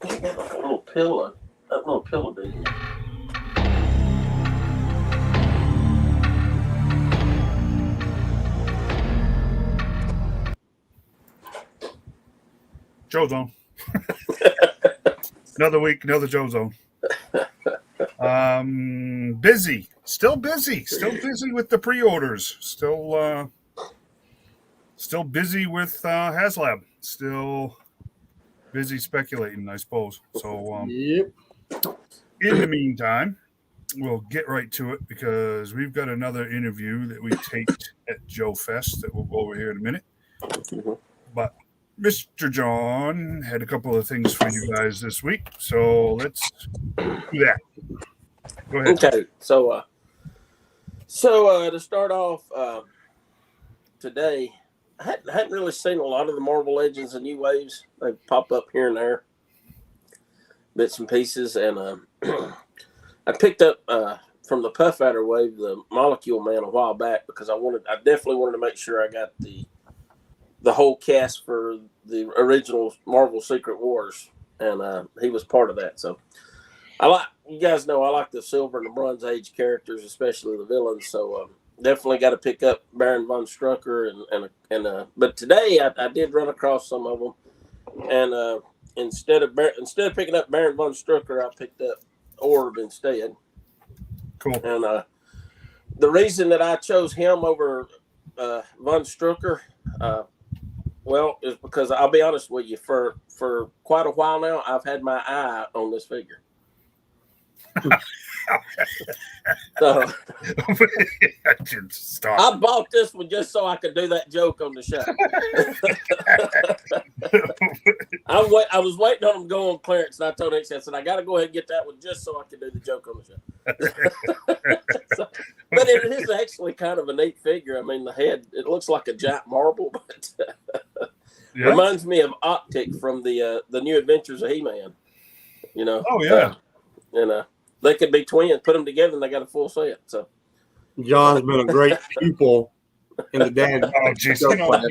He got like a little pillow. That little pillow dude. Joe Zone. Another week, another Joe Zone. Busy. Still busy. Still busy with the pre-orders. Still busy with HasLab. Still busy speculating, I suppose. So Yep. in the meantime, we'll get right to it because we've got another interview that we taped at Joefest that we'll go over here in a minute. But Mr. John had a couple of things for you guys this week, so let's do that. Go ahead. Okay, so to start off today, I hadn't really seen a lot of the Marvel Legends and New Waves. They pop up here and there, bits and pieces, and I picked up from the Puff Adder wave the Molecule Man a while back because I definitely wanted to make sure I got the whole cast for the original Marvel Secret Wars, and he was part of that. So you guys know I like the Silver and the Bronze Age characters, especially the villains. So definitely got to pick up Baron von Strucker, and but today I did run across some of them, and instead of picking up Baron von Strucker, I picked up Orb instead. Cool. And the reason that I chose him over von Strucker, is because I'll be honest with you, for quite a while now, I've had my eye on this figure. So I bought this one just so I could do that joke on the show. I was waiting on him to go on clearance, and I told X, I said, I got to go ahead and get that one just so I can do the joke on the show. But it is actually kind of a neat figure. I mean, the head, it looks like a giant marble, but reminds me of Optic from the New Adventures of He-Man. You know? Oh, yeah. And they could be twins, put them together, and they got a full set. So John's been a great pupil in the dad. Oh, geez. God,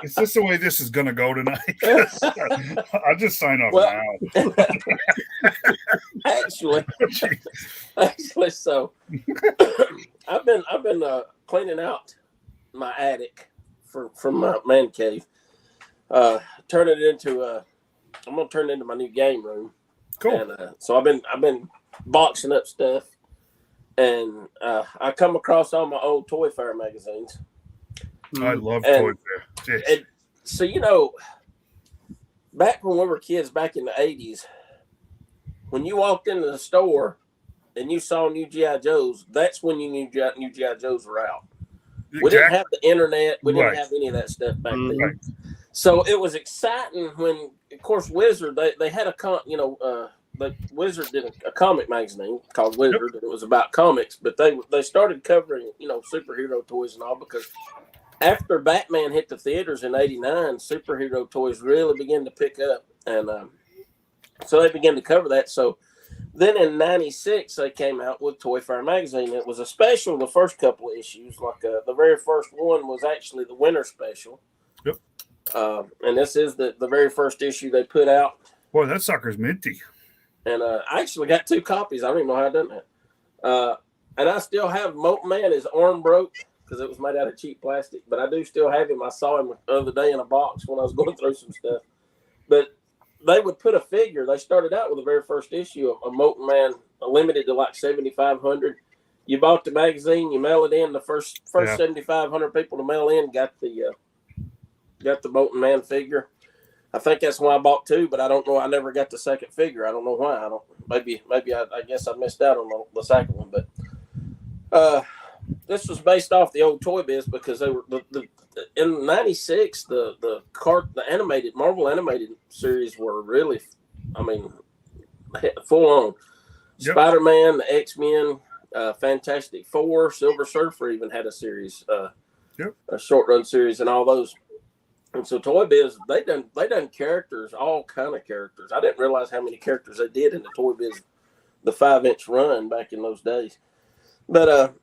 is this the way this is going to go tonight? I'll just sign off now. Actually, so I've been cleaning out my attic from my man cave. I'm going to turn it into my new game room. Cool. And so I've been boxing up stuff, and I come across all my old Toy Fair magazines. I love Toy Fair. And so back when we were kids, back in the 80s, when you walked into the store and you saw new G.I. Joes, that's when you knew new G.I. Joes were out. Exactly. We didn't have the internet. We didn't have any of that stuff back then. Right. So it was exciting when, of course, Wizard, they had Wizard did a comic magazine called Wizard, and it was about comics, but they started covering, superhero toys and all, because after Batman hit the theaters in '89, superhero toys really began to pick up, and so they began to cover that. So then in '96, they came out with Toy Fair magazine. It was a special the first couple of issues. Like the very first one was actually the winter special. Yep. And this is the very first issue they put out. Boy, that sucker's minty. And I actually got 2 copies. I don't even know how I done that. And I still have Molten Man. His arm broke because it was made out of cheap plastic. But I do still have him. I saw him the other day in a box when I was going through some stuff. But they would put a figure. They started out with the very first issue of Molten Man, limited to like 7,500. You bought the magazine. You mail it in. The first 7,500 people to mail in got the Molten Man figure. I think that's why I bought 2, but I don't know. I never got the second figure. I don't know why. Maybe I guess I missed out on the second one. But this was based off the old Toy Biz, because they were in '96. The animated Marvel animated series were really, full on. Yep. Spider-Man, the X-Men, Fantastic Four, Silver Surfer even had a series, a short run series, and all those. And so Toy Biz, they done characters, all kind of characters. I didn't realize how many characters they did in the Toy Biz, the 5-inch run back in those days. But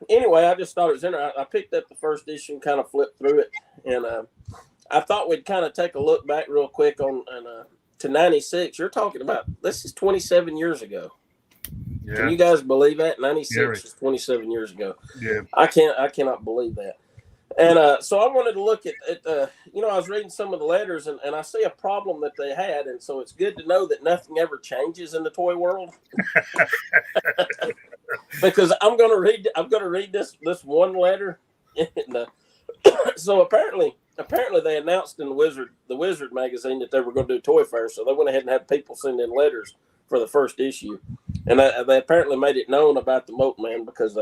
anyway, I just thought it was interesting. I picked up the first issue and kind of flipped through it, and I thought we'd kind of take a look back real quick on and to 96, you're talking about, this is 27 years ago. Yeah. Can you guys believe that? 96 Yeah, right. is 27 years ago. Yeah. I cannot believe that. And so I wanted to look at I was reading some of the letters, and I see a problem that they had. And so it's good to know that nothing ever changes in the toy world. Because I'm going to read this one letter. And, so apparently they announced in the Wizard magazine that they were going to do a toy fair. So they went ahead and had people send in letters for the first issue. And they apparently made it known about the Moat Man because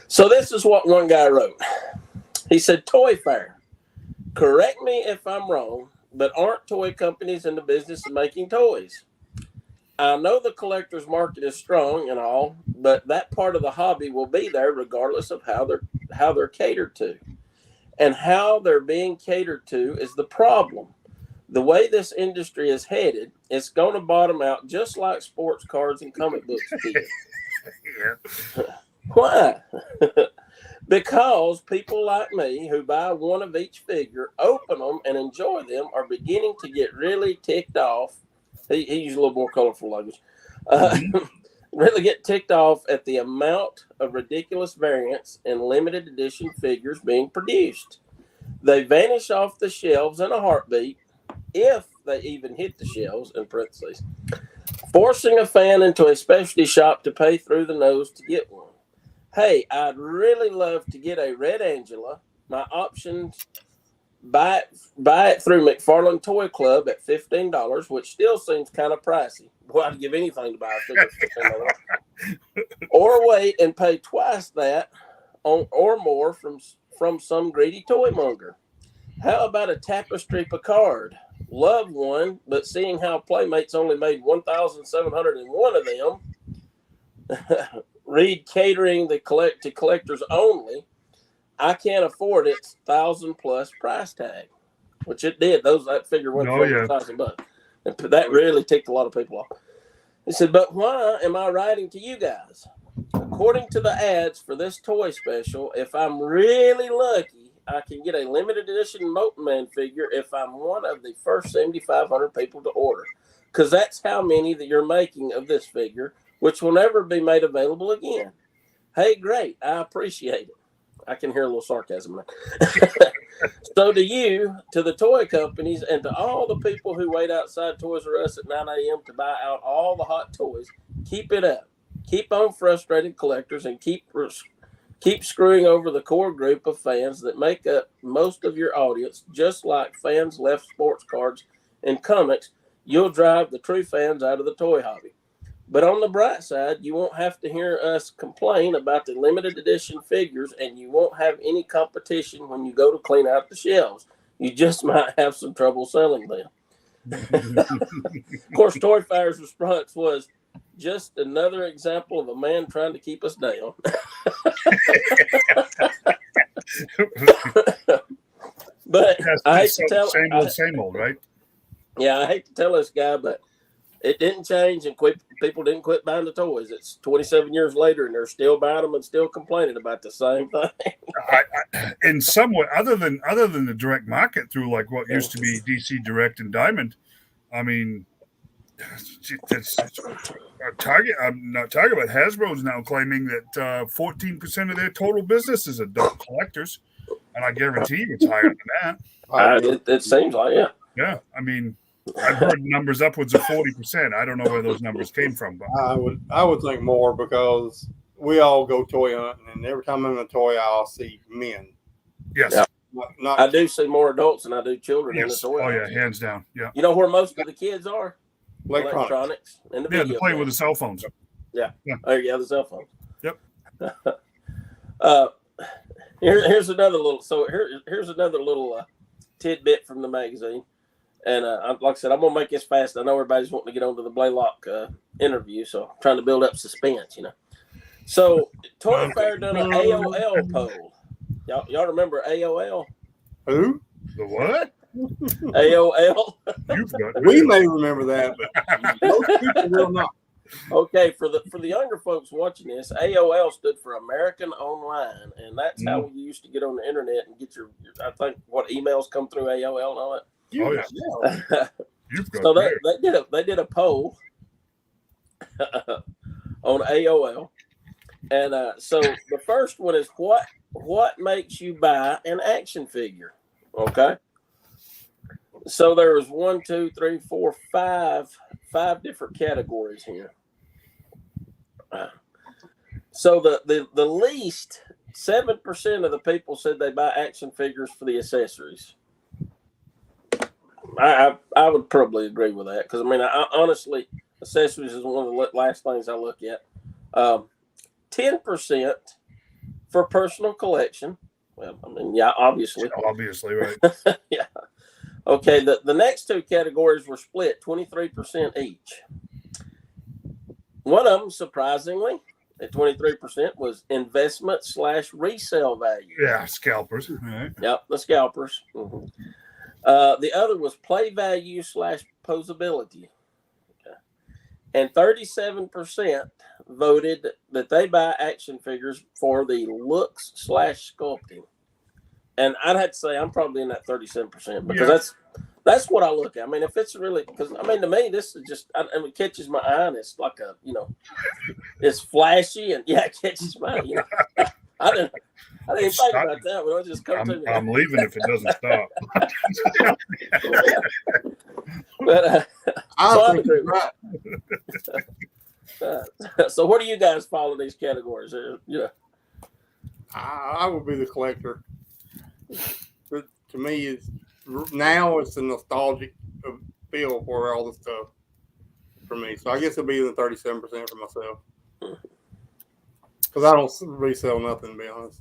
so this is what one guy wrote. He said, "Toy fair. Correct me if I'm wrong, but aren't toy companies in the business of making toys? I know the collector's market is strong and all, but that part of the hobby will be there regardless of how they're catered to. And how they're being catered to is the problem. The way this industry is headed, it's going to bottom out just like sports cards and comic books did." Yeah. Why? Because people like me who buy one of each figure, open them, and enjoy them are beginning to get really ticked off. He used a little more colorful language. Really get ticked off at the amount of ridiculous variants and limited edition figures being produced. They vanish off the shelves in a heartbeat, if they even hit the shelves, in parentheses, forcing a fan into a specialty shop to pay through the nose to get one. Hey, I'd really love to get a Red Angela. My options: buy it through McFarlane Toy Club at $15, which still seems kind of pricey. Well, I'd give anything to buy a figure for $15. Or wait and pay twice that or more from some greedy toy monger. How about a Tapestry Picard? Love one, but seeing how Playmates only made 1,701 of them, read catering to collectors only, I can't afford its $1,000+ price tag, which it did. That figure went for $1,000, and that really ticked a lot of people off. He said, "But why am I writing to you guys? According to the ads for this toy special, if I'm really lucky, I can get a limited edition Moat Man figure if I'm one of the first 7,500 people to order, because that's how many that you're making of this figure, which will never be made available again. Hey, great. I appreciate it." I can hear a little sarcasm there. So to the toy companies, and to all the people who wait outside Toys R Us at 9 a.m. to buy out all the hot toys, keep it up. Keep on frustrating collectors and keep screwing over the core group of fans that make up most of your audience. Just like fans left sports cards and comics, you'll drive the true fans out of the toy hobby. But on the bright side, you won't have to hear us complain about the limited edition figures, and you won't have any competition when you go to clean out the shelves. You just might have some trouble selling them. Of course, Toy Fair's response was just another example of a man trying to keep us down. But I hate to tell same old, right? Yeah, I hate to tell this guy, but it didn't change, and people didn't quit buying the toys. It's 27 years later, and they're still buying them and still complaining about the same thing. In some way, other than the direct market through like what used to be DC Direct and Diamond, I mean, it's Target. I'm not Target, but Hasbro's now claiming that 14% of their total business is adult collectors, and I guarantee you it's higher than that. It seems like, yeah. Yeah, I mean, I've heard numbers upwards of 40%. I don't know where those numbers came from, but I would think more, because we all go toy hunting, and every time I'm in a toy aisle, I see men. Yes, yeah. I do see more adults than I do children in the toy aisle. Oh yeah, hands down. Yeah. You know where most of the kids are? Electronics and the video to play with the cell phones. Yeah. Oh yeah, the cell phones. Yep. Here's another little. So here's another little tidbit from the magazine. And like I said, I'm going to make this fast. I know everybody's wanting to get onto the Blaylock interview, so I'm trying to build up suspense, So, Toy Fair done an AOL poll. Y'all remember AOL? Who? The what? AOL? We may remember that, but most people will not. Okay, for the younger folks watching this, AOL stood for American Online, and that's how we used to get on the internet and get your I think, emails come through AOL and all that. Oh, yeah. You've got So they did a poll on AOL, and so the first one is what makes you buy an action figure? Okay. So there was 5 different categories here. So the least 7% of the people said they buy action figures for the accessories. I would probably agree with that because I honestly, accessories is one of the last things I look at. 10% for personal collection. Well, yeah, obviously, right. yeah. Okay, the next 2 categories were split 23% each. One of them, surprisingly, at 23%, was investment/resale value. Yeah, scalpers. All right. Yep, the scalpers. Mm-hmm. The other was play value/posability. Okay. And 37% voted that they buy action figures for the looks/sculpting. And I'd have to say I'm probably in that 37% because that's what I look at. If it's really, because to me this is just, it catches my eye and it's like it's flashy and it catches my eye. I didn't even think about that, but it just come to me. I'm leaving if it doesn't stop. But I agree with so where do you guys fall in these categories? I would be the collector. But to me, it's the nostalgic feel for all this stuff for me. So I guess it'll be in the 37% for myself. Because I don't resell nothing, to be honest.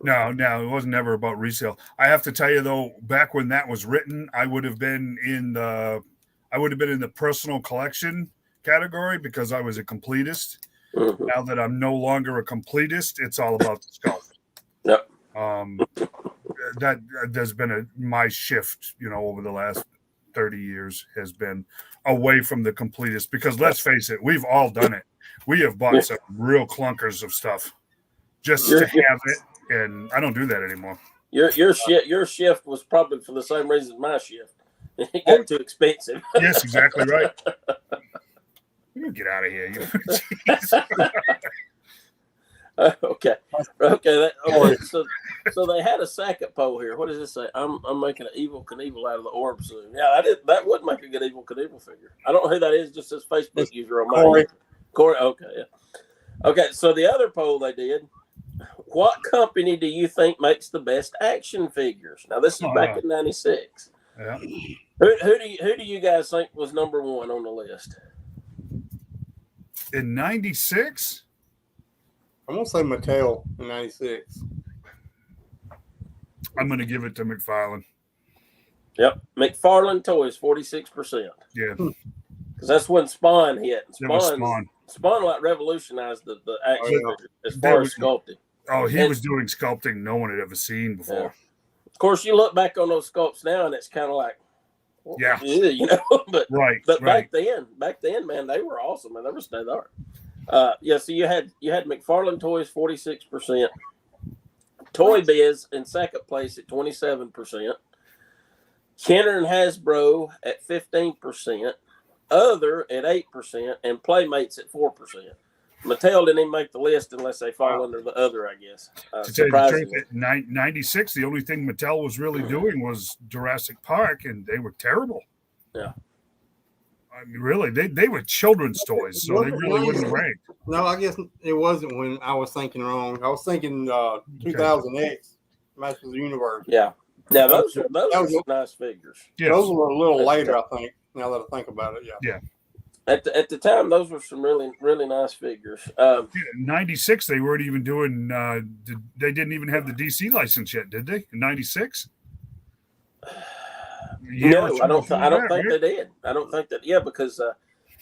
No, it wasn't ever about resale. I have to tell you though, back when that was written, I would have been in the personal collection category because I was a completist. Mm-hmm. Now that I'm no longer a completist, it's all about the sculpt. Yep. That there's been my shift, over the last 30 years has been away from the completist because let's face it, we've all done it. We have bought some real clunkers of stuff just to have it, and I don't do that anymore. Your shift was probably for the same reason as my shift. It got too expensive. Yes, exactly right. You get out of here. Okay. So they had a second poll here. What does it say? I'm making an Evel Knievel out of the orb soon. Yeah, that would make a good Evel Knievel figure. I don't know who that is. Just this Facebook user on mine. Corey. Okay. Yeah. Okay. So the other poll they did. What company do you think makes the best action figures? Now this is back in '96. Yeah. Who do you guys think was number one on the list? In '96. I'm going to say Mattel in 96. I'm going to give it to McFarlane. Yep. McFarlane Toys, 46%. Yeah. Because that's when Spawn hit. Spawn like revolutionized the action as far as sculpting. Oh, he was doing sculpting no one had ever seen before. Yeah. Of course, you look back on those sculpts now and it's kind of like, yeah. But right. back then, man, they were awesome, man. They were state of the art. So you had McFarlane Toys 46%, Toy Biz in second place at 27%, Kenner and Hasbro at 15%, Other at 8%, and Playmates at 4%. Mattel didn't even make the list unless they fall under the Other, I guess. To tell you the truth, at 96, the only thing Mattel was really doing was Jurassic Park, and they were terrible. Yeah. Really, they were children's toys, so they really wouldn't rank. No, I guess it wasn't when I was thinking wrong. I was thinking 2000X, Masters of the Universe. Yeah. Now, those are nice figures. Yes. Those were a little later, I think, now that I think about it. Yeah. At the time, those were some really, really nice figures. 96, they weren't even doing they didn't even have the DC license yet, did they? In 96? No, I don't think they did. I don't think that. Yeah, because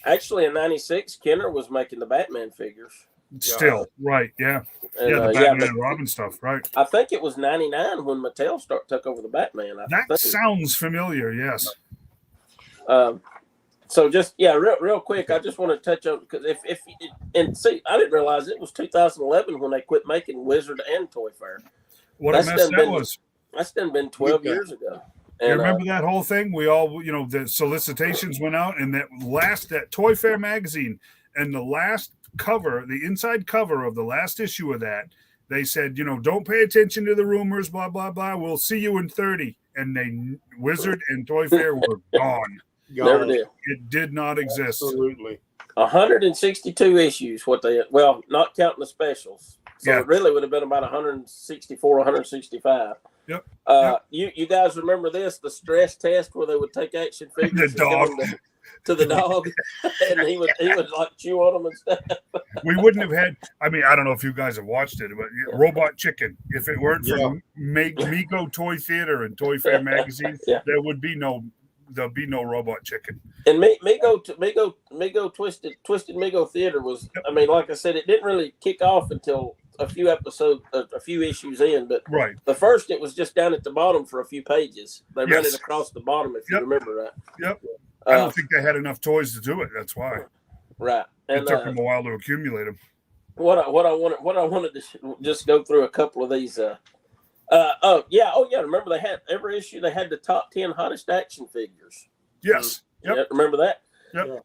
actually in '96, Kenner was making the Batman figures. Still, right? Yeah, and, the Batman and Robin stuff, right? I think it was '99 when Mattel took over the Batman. That sounds familiar. Yes. So just real quick, I just want to touch on because I didn't realize it was 2011 when they quit making Wizard and Toy Fair. What a mess that was. That's done been 12 years ago. You remember that whole thing? We all, the solicitations went out, and that Toy Fair magazine, and the last cover, the inside cover of the last issue of that, they said, don't pay attention to the rumors, blah, blah, blah. We'll see you in 30. And Wizard and Toy Fair were gone. Never did. It did not exist. Absolutely. 162 issues, not counting the specials. So it really would have been about 164, 165. Yep. You guys remember this, the stress test where they would take action figures the dog. To the dog, and he would like chew on them and stuff. We wouldn't have had. I mean, I don't know if you guys have watched it, but Robot Chicken. If it weren't for Mego Toy Theater and Toy Fair magazine, there'd be no Robot Chicken. And Mego Twisted Mego Theater was. I mean, like I said, it didn't really kick off until a few issues in, but the first it was just down at the bottom for a few pages. They ran it across the bottom, if you remember that. Yep. I don't think they had enough toys to do it. That's why. Right. And it took them a while to accumulate them. What I wanted to just go through a couple of these. Remember they had every issue. They had the top 10 hottest action figures. Yes. Yep. Remember that? Yep. Yeah.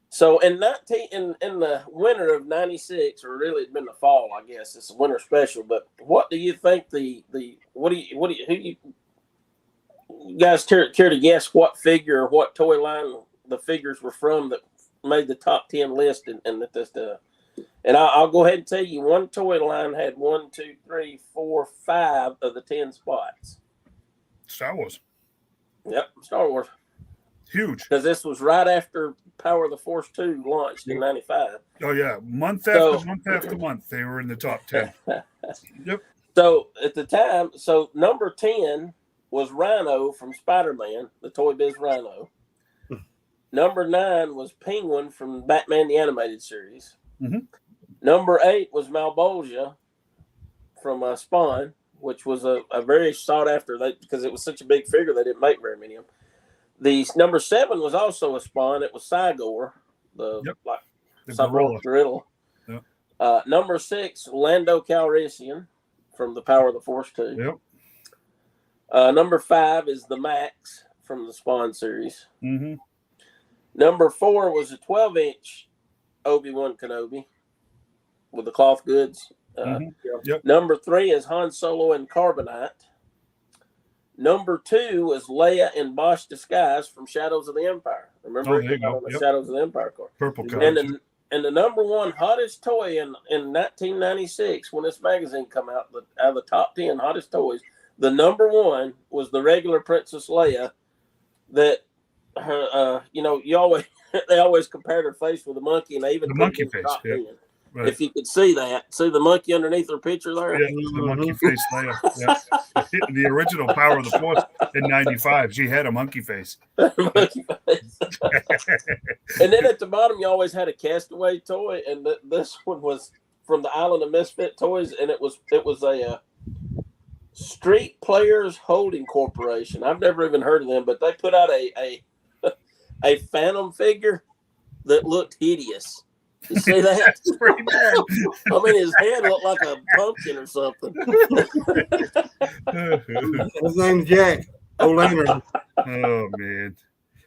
So in the winter of '96, or really it's been the fall, I guess it's a winter special. But what do you think who you guys care to guess what figure or what toy line the figures were from that made the top 10 list and I'll go ahead and tell you one toy line had 1, 2, 3, 4, 5 of the 10 spots. Star Wars. Yep, Star Wars. Huge. Because this was right after Power of the Force 2 launched in '95. Oh yeah, month after month they were in the top 10. Yep. So at the time, number 10 was Rhino from Spider-Man, the Toy Biz Rhino. Number 9 was Penguin from Batman the Animated Series. Mm-hmm. Number 8 was Malbolgia from Spawn, which was a very sought after, because it was such a big figure they didn't make very many of them. The number 7 was also a Spawn. It was Cygor, the gorilla. Yep. Number 6, Lando Calrissian from the Power of the Force 2. Yep. Number 5 is the Max from the Spawn series. Mm-hmm. Number 4 was a 12-inch Obi-Wan Kenobi with the cloth goods. Yep. Number 3 is Han Solo in Carbonite. Number 2 was Leia in Bosch disguise from Shadows of the Empire. Remember the Shadows of the Empire card? Purple card. And the number 1 hottest toy in 1996 when this magazine come out of the top 10 hottest toys, the number 1 was the regular Princess Leia. That her, they always compared her face with a monkey, and they even the monkey face. Yeah. Right. If you could see the monkey underneath her picture there. Yeah, the monkey face Leia. Yeah. The original Power of the Force in '95, she had a monkey face. Monkey face. And then at the bottom, you always had a Castaway toy, and this one was from the Island of Misfit Toys, and it was a Street Players Holding Corporation. I've never even heard of them, but they put out a Phantom figure that looked hideous. You see that? It's pretty bad. I mean, his head looked like a pumpkin or something. His name's Jack O'Lantern. Oh, man.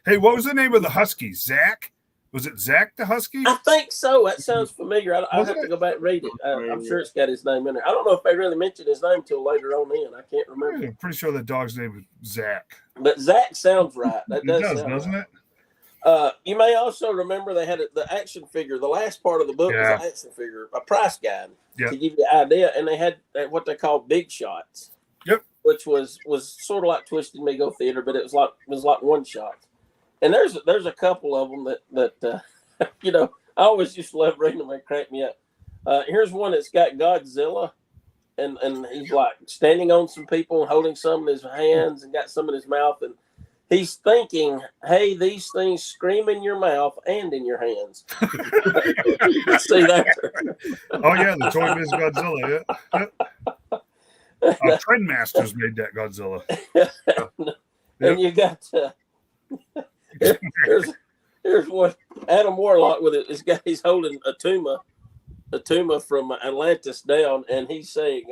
Hey, what was the name of the Husky? Zach? Was it Zach the Husky? I think so. That sounds familiar. I'll have to go back and read it. I'm sure it's got his name in there. I don't know if they really mentioned his name till later on in. I can't remember. I'm pretty sure the dog's name was Zach. But Zach sounds right. That does, doesn't it? You may also remember they had the action figure. The last part of the book was an action figure, a price guide to give you the idea. And they had what they call big shots. Yep. Which was sort of like Twisted Mego Theater, but it was like one shot. And there's a couple of them that I always used to love reading them. They crack me up. Here's one that's got Godzilla, and he's like standing on some people and holding some in his hands and got some in his mouth, and he's thinking, "Hey, these things scream in your mouth and in your hands." See that? Oh yeah, the Toy Biz Godzilla. Yeah. Trendmasters made that Godzilla. And you got here's one Adam Warlock with it. He's holding a Tuma from Atlantis down, and he's saying,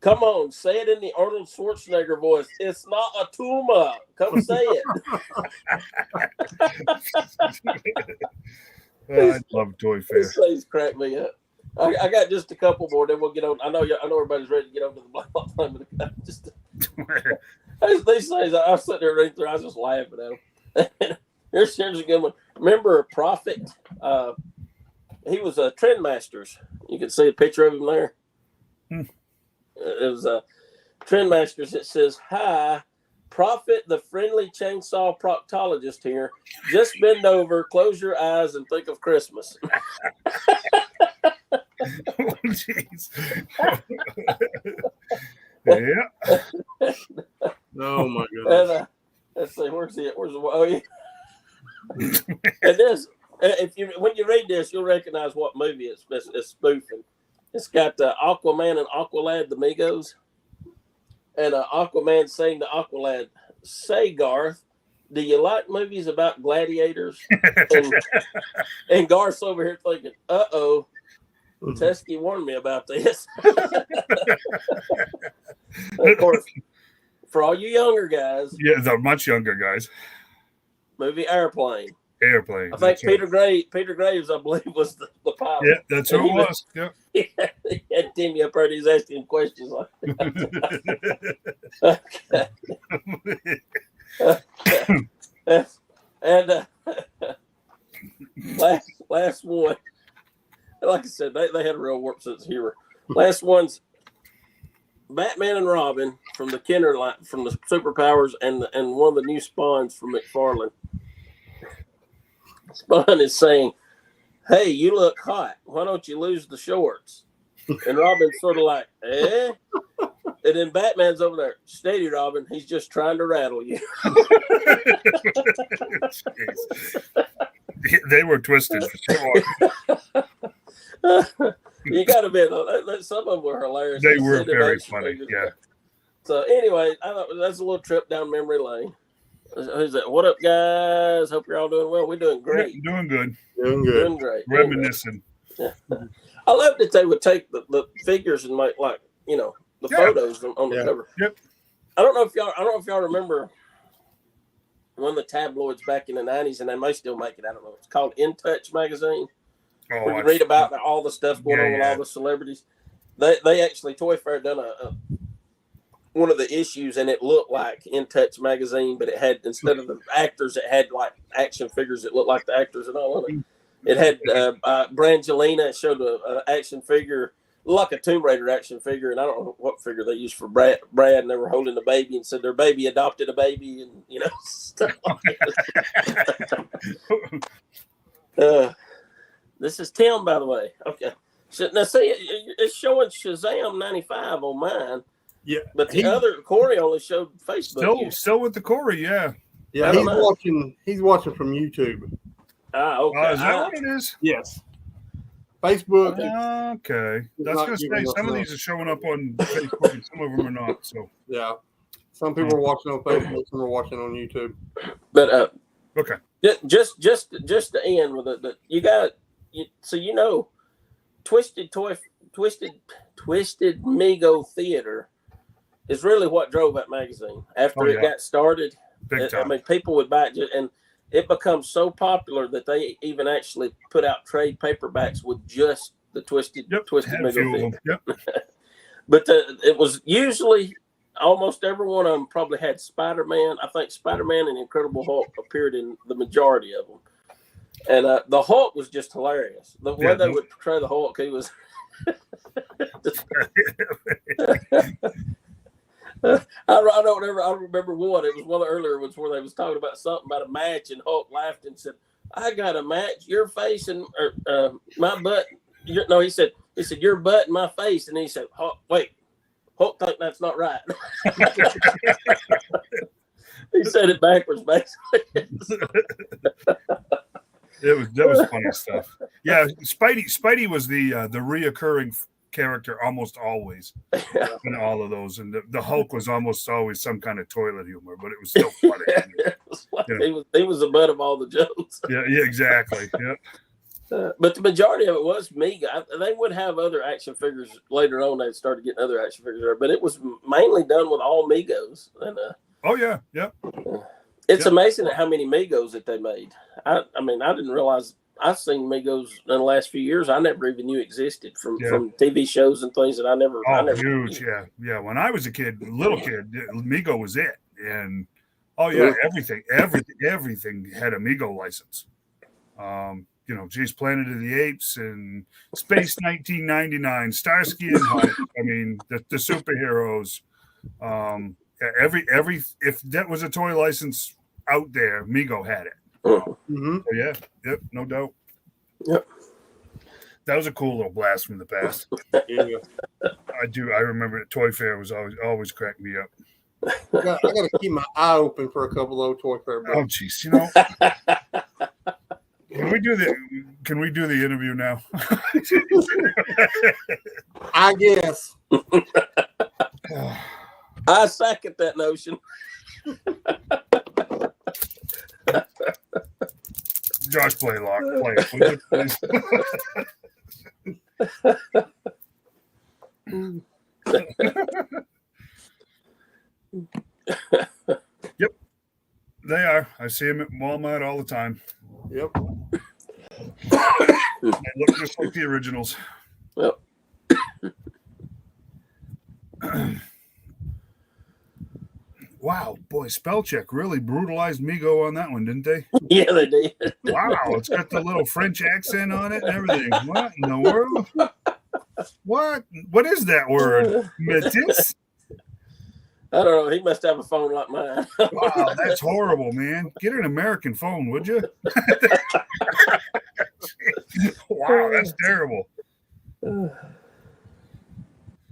Come on, say it in the Arnold Schwarzenegger voice. It's not a tumor. Come say it. I love Toy Fair. These things crack me up. I got just a couple more, then we'll get on. I know everybody's ready to get over to the Blaylock thing, but just these things I was sitting there reading through. I was just laughing at them. Here's a good one. Remember Prophet? He was a Trendmasters. You can see a picture of him there. It was a Trendmasters. It says, "Hi, Prophet, the friendly chainsaw proctologist here. Just bend over, close your eyes, and think of Christmas." Oh, jeez. Yeah. Oh my goodness. And, let's see, where's the oh yeah. And this, when you read this, you'll recognize what movie it's spoofing. It's got Aquaman and Aqualad, the Migos, and Aquaman saying to Aqualad, "Say, Garth, do you like movies about gladiators?" and Garth's over here thinking, "Uh-oh, Teskey warned me about this." Of course, for all you younger guys, Yeah, the much younger guys. movie Airplane. Airplane. I think Peter. Peter Graves, I believe, was the pilot. Yeah, that's who it was. Yeah. He had Timmy up there. He's asking questions like that. And last one. Like I said, they had a real warped sense of humor. Last one's Batman and Robin from the Kenner line, from the Superpowers, and one of the new Spawns from McFarlane. Spawn is saying, "Hey, you look hot. Why don't you lose the shorts?" And Robin's sort of like, "Eh?" And then Batman's over there, "Steady, Robin. He's just trying to rattle you." They were twisted for sure. You got to admit, some of them were hilarious. They were very funny. Yeah. So anyway, I thought that's a little trip down memory lane. Who's that? What up, guys? Hope you're all doing well. We're doing great. Yeah, doing good. Doing good. Great. Reminiscing. Yeah. I loved that they would take the figures and make the photos on the cover. Yep. I don't know if y'all remember one of the tabloids back in the 90s, and they may still make it. I don't know. It's called In Touch magazine. Oh, Where you read about all the stuff going on with all the celebrities. They actually, Toy Fair done one of the issues, and it looked like In Touch magazine, but it had, instead of the actors, it had like action figures that looked like the actors and all of it. It had Brangelina. It showed an action figure, like a Tomb Raider action figure, and I don't know what figure they used for Brad, and they were holding a baby and said their baby adopted a baby, and stuff like that. This is Tim, by the way. Okay. So, now, see, it's showing Shazam 95 on mine. Yeah. But the other, Corey only showed Facebook. Still with the Corey, yeah. Yeah, he's watching from YouTube. Okay. Is that what it is? Yes. Facebook. Okay. That's going to say some of these are showing up on Facebook and some of them are not. So yeah. Some people are watching on Facebook, some are watching on YouTube. But okay. Just to end with it, but you got Twisted Mego Theater is really what drove that magazine. After it got started, Big time. I mean, people would buy it, and it becomes so popular that they even actually put out trade paperbacks with just the Twisted Mego Theater. Yep. But it was usually almost every one of them probably had Spider-Man. I think Spider-Man and Incredible Hulk appeared in the majority of them. And the Hulk was just hilarious. The way they would portray the Hulk, he was. I remember one. It was one of the earlier ones where they was talking about something about a match, and Hulk laughed and said, "I got a match. Your face and my butt." He said your butt and my face, and he said, "Wait, Hulk think that's not right." He said it backwards, basically. That was funny stuff. Yeah, Spidey was the reoccurring character almost always in all of those, and the Hulk was almost always some kind of toilet humor, but it was still funny. He was the butt of all the jokes. Yeah, exactly. Yeah. But the majority of it was Mego. They would have other action figures later on. They started getting other action figures, but it was mainly done with all Megos. And oh yeah, yeah. It's amazing at how many Megos that they made. I mean, I didn't realize. I've seen Megos in the last few years. I never even knew existed from TV shows and things that I never. Oh, I never huge, yeah. When I was a kid, little kid, Mego was it, and everything had a Mego license. Geez, Planet of the Apes and Space 1999, Starsky and Hutch. I mean, the superheroes. If that was a toy license out there, Mego had it. Mm-hmm. So yep, no doubt. Yep. That was a cool little blast from the past. Yeah. I remember the Toy Fair was always cracked me up. I got to keep my eye open for a couple of Toy Fair books. Oh, jeez, Can we do the interview now? I guess. I second that notion. Josh Blaylock, play it, would you, please? Yep, they are. I see them at Walmart all the time. Yep. They look just like the originals. Yep. Wow, boy, spell check really brutalized Mego on that one, didn't they? Yeah, they did. Wow, it's got the little French accent on it and everything. What in the world? What is that word? Métis? I don't know. He must have a phone like mine. Wow, that's horrible, man. Get an American phone, would you? Wow, that's terrible. All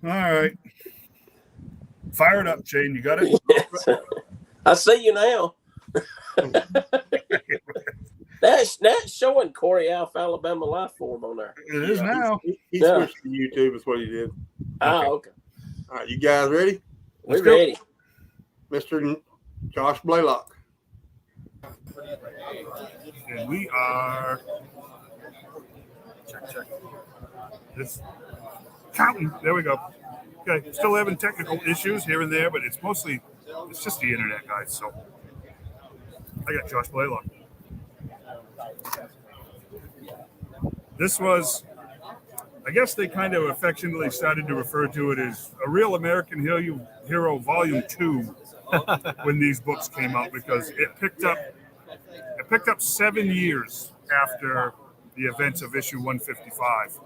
right. Fire it up, Shane. You got it? Yes. I see you now. That's showing Corey Alf Alabama Life Form on there. It is now. He switched to YouTube is what he did. Okay. All right, you guys ready? We're ready. Mr. Josh Blaylock. And we are check. It's counting. There we go. Okay, still having technical issues here and there, but it's just the internet, guys. So I got Josh Blaylock. This was, I guess they kind of affectionately started to refer to it as a Real American Hero Volume 2 when these books came out, because it picked up 7 years after the events of issue 155.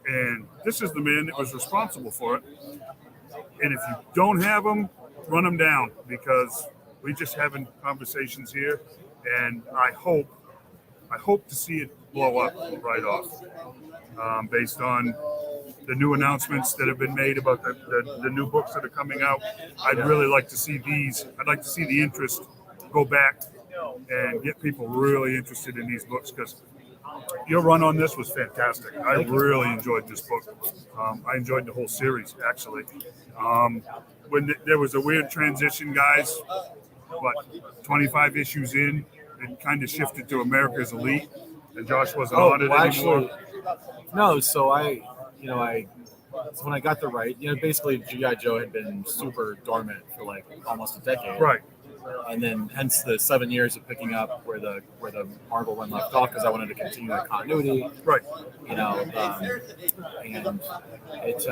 And this is the man that was responsible for it. And if you don't have them, run them down, because we're just having conversations here, and I hope to see it blow up right off, based on the new announcements that have been made about the new books that are coming out. I'd really like to see these. I'd like to see the interest go back and get people really interested in these books, because your run on this was fantastic. I really enjoyed this book. I enjoyed the whole series, actually. When there was a weird transition, guys, 25 issues in, it kind of shifted to America's Elite, and Josh wasn't on it anymore. No, so when I got the right, basically G.I. Joe had been super dormant for like almost a decade. Right. And then hence the 7 years of picking up where the Marvel one left off, because I wanted to continue that continuity. Right. And it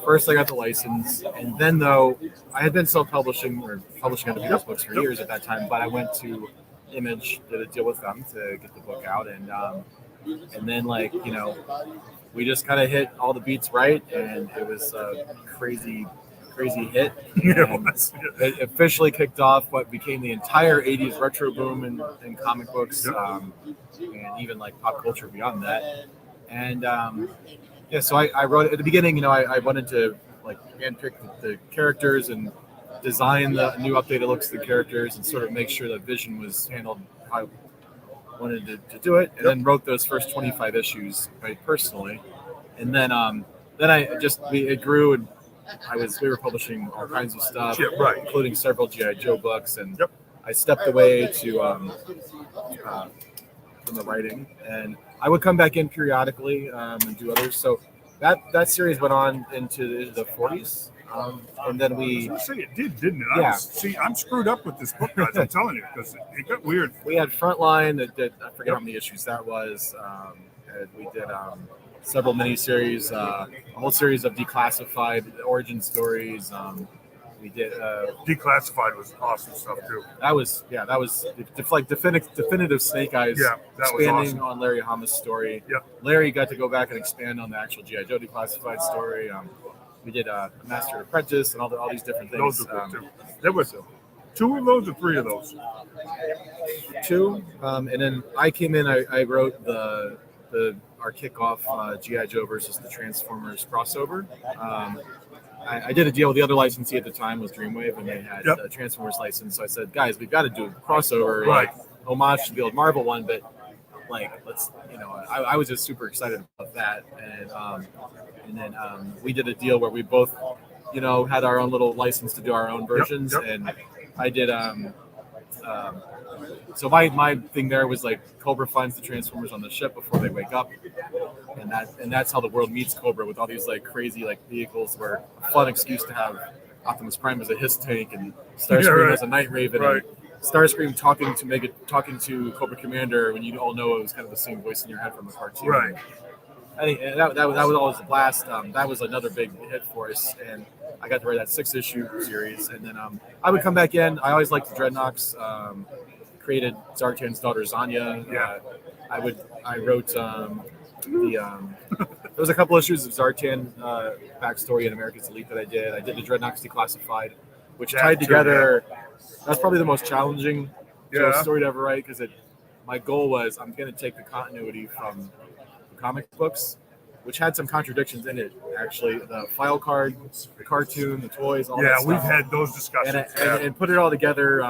first I got the license, and then though I had been self-publishing or publishing other people's books for years at that time, but I went to Image, did a deal with them to get the book out, and then we just kind of hit all the beats right, and it was a crazy hit. It officially kicked off what became the entire 80s retro boom in comic books, and even like pop culture beyond that. And so I wrote at the beginning, I wanted to like handpick the characters and design the new updated looks of the characters and sort of make sure the vision was handled how I wanted to do it, and then wrote those first 25 issues right personally. And then it grew, and we were publishing all kinds of stuff, including several G.I. Joe books, and I stepped away to from the writing, and I would come back in periodically and do others. So that series went on into the 40s, and then I was we gonna say it did, didn't it? Yeah. See, I'm screwed up with this book, guys. I'm telling you, because it got weird. had Frontline that did, I forget how many issues that was. And we did several miniseries, a whole series of declassified origin stories. We did Declassified was awesome stuff too. that was like definitive Snake Eyes. Yeah, that was expanding awesome. on Larry Hama's story. Yep. Larry got to go back and expand on the actual G.I. Joe declassified story. We did Master and Apprentice and all these different things. Those were good too. There was 2 of those or 3 of those. 2, and then I came in. I wrote our kickoff G.I. Joe versus the Transformers crossover. I did a deal with the other licensee at the time was Dreamwave, and they had a Transformers license. So I said, guys, we've got to do a crossover, Right. like homage to the old Marvel one, but like let's, I was just super excited about that, and then we did a deal where we both, had our own little license to do our own versions, and I did. So my thing there was like Cobra finds the Transformers on the ship before they wake up, and that's how the world meets Cobra with all these like crazy like vehicles. Were a fun excuse to have Optimus Prime as a his tank and Starscream as a Night Raven, and Starscream talking to Cobra Commander when you all know it was kind of the same voice in your head from the cartoon. Right. And that was always a blast. That was another big hit for us, and I got to write that 6-issue series. And then I would come back in. I always liked the Dreadnoks. Created Zartan's daughter Zanya. Yeah. I wrote there was a couple issues of Zartan backstory in America's Elite that I did. I did the Dreadnoks Declassified, which tied together. That's probably the most challenging story to ever write because my goal was I'm going to take the continuity from the comic books, which had some contradictions in it. Actually, the file card, the cartoon, the toys, all that stuff. Yeah, we've had those discussions. And put it all together.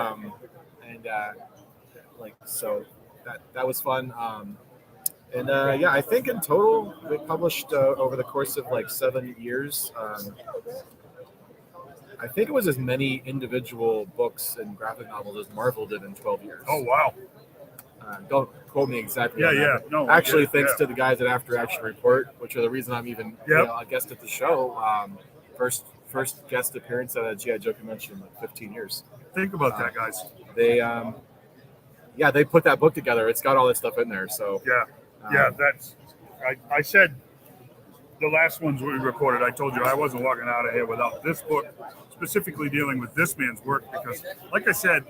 So that was fun. I think in total we published over the course of like 7 years. I think it was as many individual books and graphic novels as Marvel did in 12 years. Oh wow! Don't quote me exactly. Yeah. No. Actually, thanks to the guys at After Action Report, which are the reason I'm even a guest at the show. First guest appearance at a G.I. Joe convention in like 15 years. Think about that, guys. They put that book together. It's got all that stuff in there. So that's. I said the last ones we recorded. I told you I wasn't walking out of here without this book, specifically dealing with this man's work because, like I said,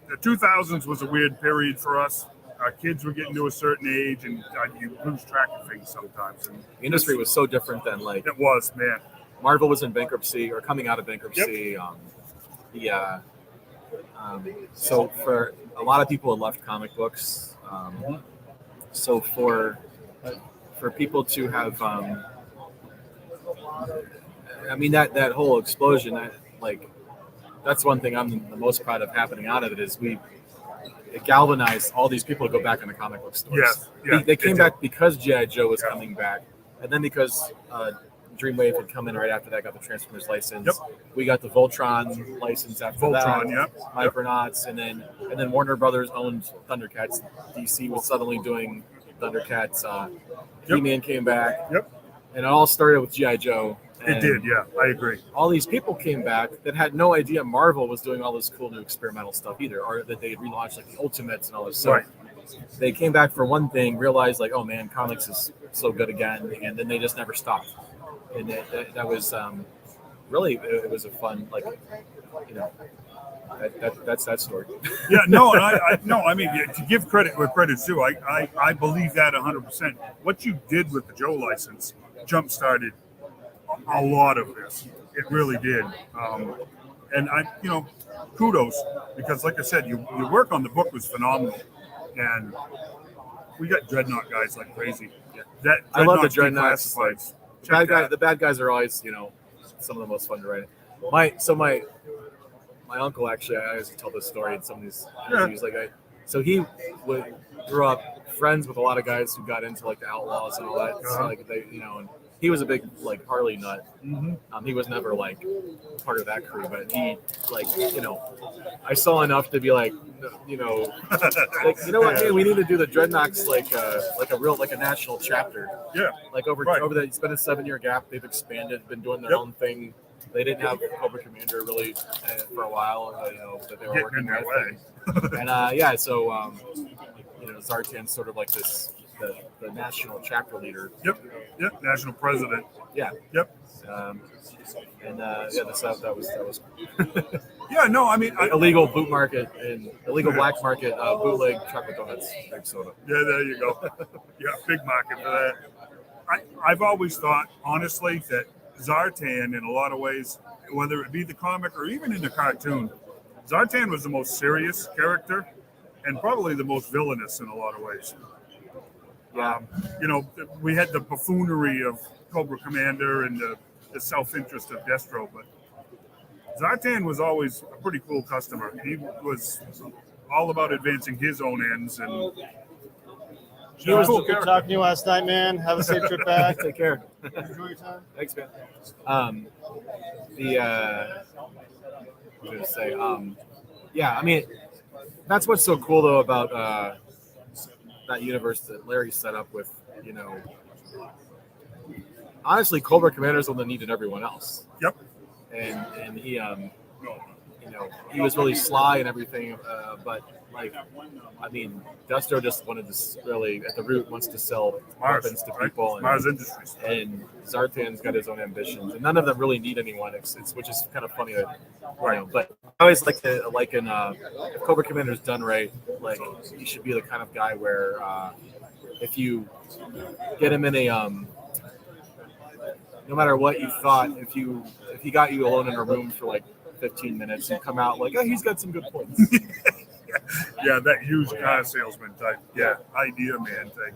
the 2000s was a weird period for us. Our kids were getting to a certain age, and you lose track of things sometimes. And the industry was so different than like it was, man. Marvel was in bankruptcy or coming out of bankruptcy. So for a lot of people, it left comic books. So for people to have, that whole explosion, that's one thing I'm the most proud of happening out of it is it galvanized all these people to go back into comic book stores. They came back because G.I. Joe was coming back, and then because Dreamwave had come in right after that, got the Transformers license. We got the Voltron license after that. Micronauts, and then Warner Brothers owned Thundercats. DC was suddenly doing Thundercats. He-Man came back. And it all started with G.I. Joe. It did, yeah. I agree. All these people came back that had no idea Marvel was doing all this cool new experimental stuff either, or that they had relaunched like the Ultimates and all this stuff. They came back for one thing, realized like, oh man, comics is so good again, and then they just never stopped. And that was really, it was a fun, that's that story. To give credit where credit's due, I believe that 100%. What you did with the Joe license jump-started a lot of this. It really did. And kudos, because like I said, your work on the book was phenomenal. And we got Dreadnought guys like crazy. I love the Dreadnoughts. The bad guys are always, some of the most fun to write. My uncle, actually, I always tell this story in some of these interviews. He grew up friends with a lot of guys who got into like the Outlaws and all that. So, he was a big like Harley nut. Mm-hmm. He was never like part of that crew, but he like I saw enough to be like like what, man, we need to do the Dreadnoks like a national chapter. Yeah. Like over the it's been a 7-year gap. They've expanded, been doing their own thing. They didn't have Cobra Commander really for a while, that they were working with. And so Zartan's sort of like the national chapter leader. Yep. National president. Yeah. Yep. That was Yeah, no, I mean illegal boot market and illegal black market bootleg chocolate donuts, grape soda. Yeah, there you go. Yeah, big market for that. I've always thought, honestly, that Zartan, in a lot of ways, whether it be the comic or even in the cartoon, Zartan was the most serious character and probably the most villainous in a lot of ways. Yeah. We had the buffoonery of Cobra Commander and the self-interest of Destro, but Zartan was always a pretty cool customer. He was all about advancing his own ends, and It was good talking to you last night, man. Have a safe trip back. Take care. Enjoy your time. Thanks, man. What was I going to say? I mean, that's what's so cool though about that universe that Larry set up with, honestly, Cobra Commander's the one that needed everyone else. Yep. And he he was really sly and everything, but Destro just wanted to really, at the root, wants to sell weapons to people. And Mars Industries. And Zartan's got his own ambitions, and none of them really need anyone. It's which is kind of funny, But I always like to if Cobra Commander's done right, like he should be the kind of guy where if you get him in a no matter what you thought, if he got you alone in a room for like 15 minutes and come out like, oh, he's got some good points. Yeah, that used car salesman type. Yeah, idea man thing.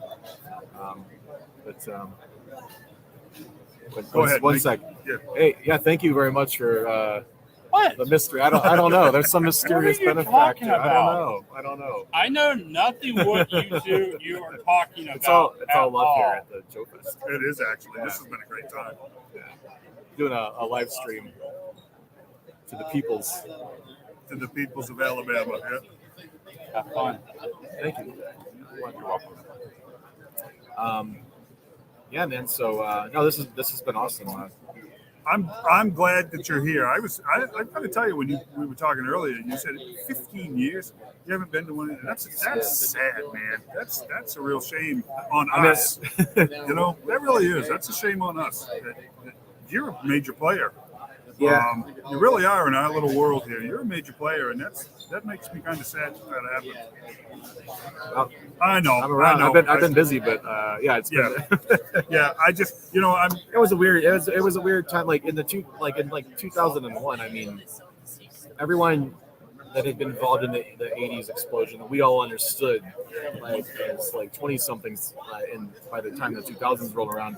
Go ahead. One sec. Yeah. Hey, thank you very much for What? the mystery. I don't know. There's some mysterious What are you benefactor. talking about? I don't know. I know nothing what you two you are talking about. It's all at love here at the Joefest. It is actually. This has been a great time. Yeah. Doing a live stream to the peoples. To the peoples of Alabama. Yeah. Have fun. Thank you. You're welcome. Yeah, man. So no, this has been awesome. I'm glad that you're here. I got to tell you, when we were talking earlier, you said 15 years you haven't been to one. That's sad, man. That's a real shame on us. That really is. That's a shame on us. You're a major player. Yeah. You really are in our little world here. You're a major player, and that makes me kind of sad that happened. I know. I'm around. I know. I've been busy, but it's been. Yeah. I just It was a weird time. Like in 2001. I mean, everyone that had been involved in the 80s explosion, we all understood, like as like 20 somethings, and by the time the 2000s rolled around,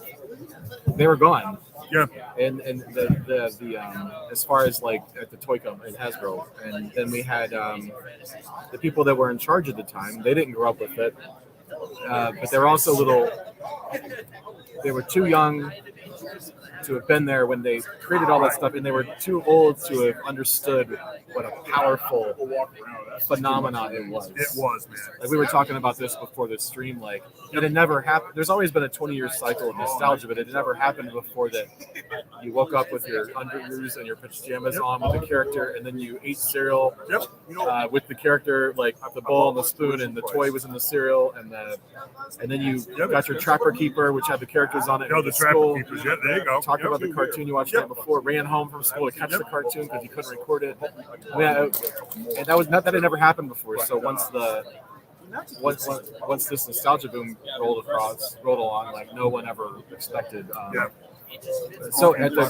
they were gone. Yeah. And the as far as like at the toy company at Hasbro, and then we had the people that were in charge at the time. They didn't grow up with it, but they were also they were too young to have been there when they created all that stuff, and they were too old to have understood what a powerful phenomenon it was. It was, man. Like we were talking about this before the stream, like it had never happened. There's always been a 20-year cycle of nostalgia, but it had never happened before that you woke up with your underoos and your pajamas on with the character, and then you ate cereal with the character, like the bowl and the spoon, and the toy was in the cereal, and then you got your Trapper Keeper, which had the characters on it. The Trapper Keepers. Yeah, there you go. Talked about the cartoon you watched the night before. Ran home from school to catch the cartoon because you couldn't record it. And that had never happened before. So once this nostalgia boom rolled along, like no one ever expected. So at the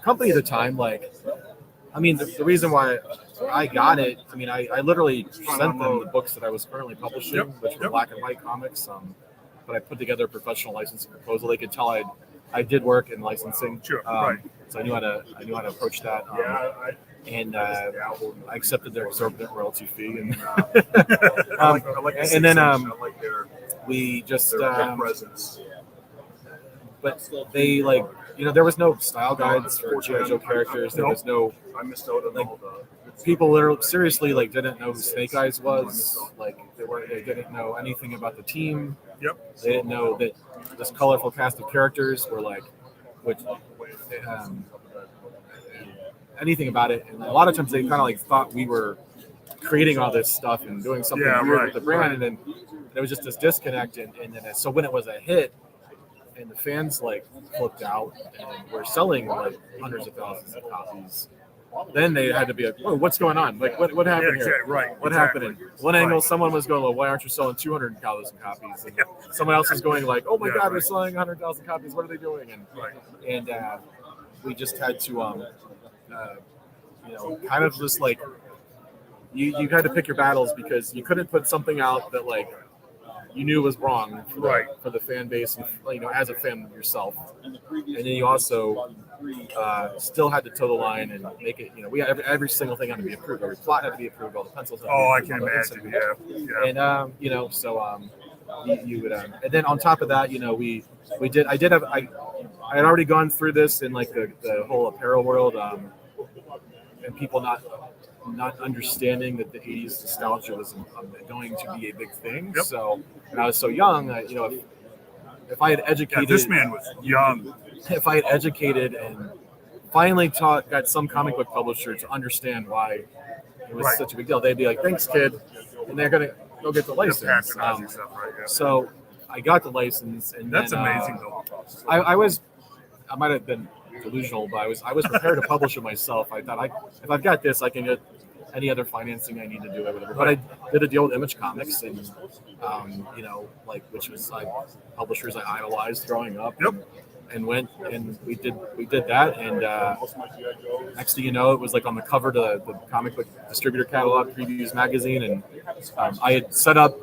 company at the time, like, I mean, the reason why I got it, I mean, I literally sent them the books that I was currently publishing, which were black and white comics. But I put together a professional licensing proposal. They could tell I did work in licensing. Sure, right. So I knew how to approach that. And I accepted their exorbitant royalty fee, and we just. but they like, there was no style guides for G.I. Joe characters. There was no, I missed out on like, all the. people literally seriously like didn't know who Snake Eyes was. Like they didn't know anything about the team. Yep. They didn't know that this colorful cast of characters were like, which anything about it. And a lot of times they kind of like thought we were creating all this stuff and doing something weird with the brand, and then there was just this disconnect. And then so when it was a hit, and the fans like flipped out and were selling like hundreds of thousands of copies, then they had to be like, "Whoa, what's going on? Like, what happened here? Right. What happened?" And one angle, someone was going, "Well, why aren't you selling 200,000 copies?" And someone else was going like, "Oh my God, we're selling 100,000 copies. What are they doing?" And we just had to, kind of just like you had to pick your battles, because you couldn't put something out that like you knew was wrong for the fan base, and as a fan yourself, and then you also still had to toe the line and make it. We had every single thing had to be approved. Every plot had to be approved. All the pencils. Had to Oh, I be can approved, imagine. Yeah. And so you would, and then on top of that, we did. I had already gone through this in like the whole apparel world, and people not understanding that the 80s nostalgia was going to be a big thing. Yep. So when I was so young, if I had educated, this man was young. If I had educated and finally got some comic book publisher to understand why it was such a big deal, they'd be like, "Thanks, kid," and they're gonna go get the license. So I got the license, and that's then, amazing though. I might have been delusional, but I was prepared to publish it myself. I thought if I've got this, I can get any other financing I need to do it, whatever. But I did a deal with Image Comics, and which was like publishers I idolized growing up. Yep. And went and we did that, and next thing you know, it was like on the cover to the comic book distributor catalog previews magazine, and I had set up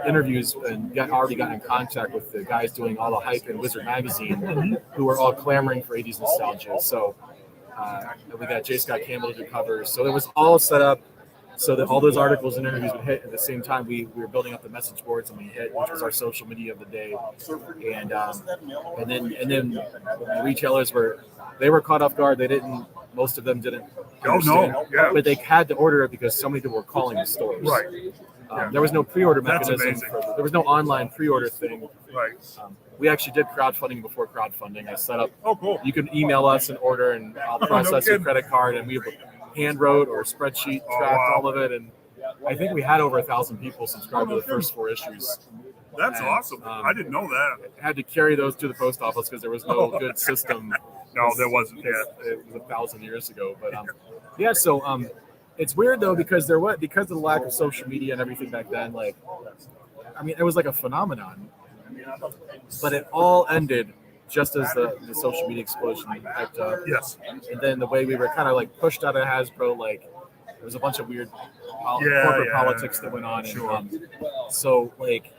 interviews and already got in contact with the guys doing all the hype in Wizard magazine, who were all clamoring for 80s nostalgia. So we got J. Scott Campbell to do covers. So it was all set up so that all those articles and interviews would hit at the same time. We were building up the message boards, and we hit, which was our social media of the day. And then the retailers were caught off guard. Most of them didn't understand, but they had to order it because so many people were calling the stores. Right. There was no pre-order mechanism. There was no online pre-order thing. Right. We actually did crowdfunding before crowdfunding. I set up. Oh, cool. You can email us and order, and I'll process your credit card, and we hand wrote or spreadsheet tracked all of it. And I think we had over 1,000 people subscribe to the first 4 issues. That's awesome. I didn't know that. Had to carry those to the post office because there was no good system. No, there wasn't. It was 1,000 years ago, but So it's weird though, because because of the lack of social media and everything back then. Like, I mean, it was like a phenomenon, but it all ended just as the social media explosion hyped up. Yes. And then the way we were kind of like pushed out of Hasbro, like there was a bunch of weird corporate politics that went on. Sure. And so like,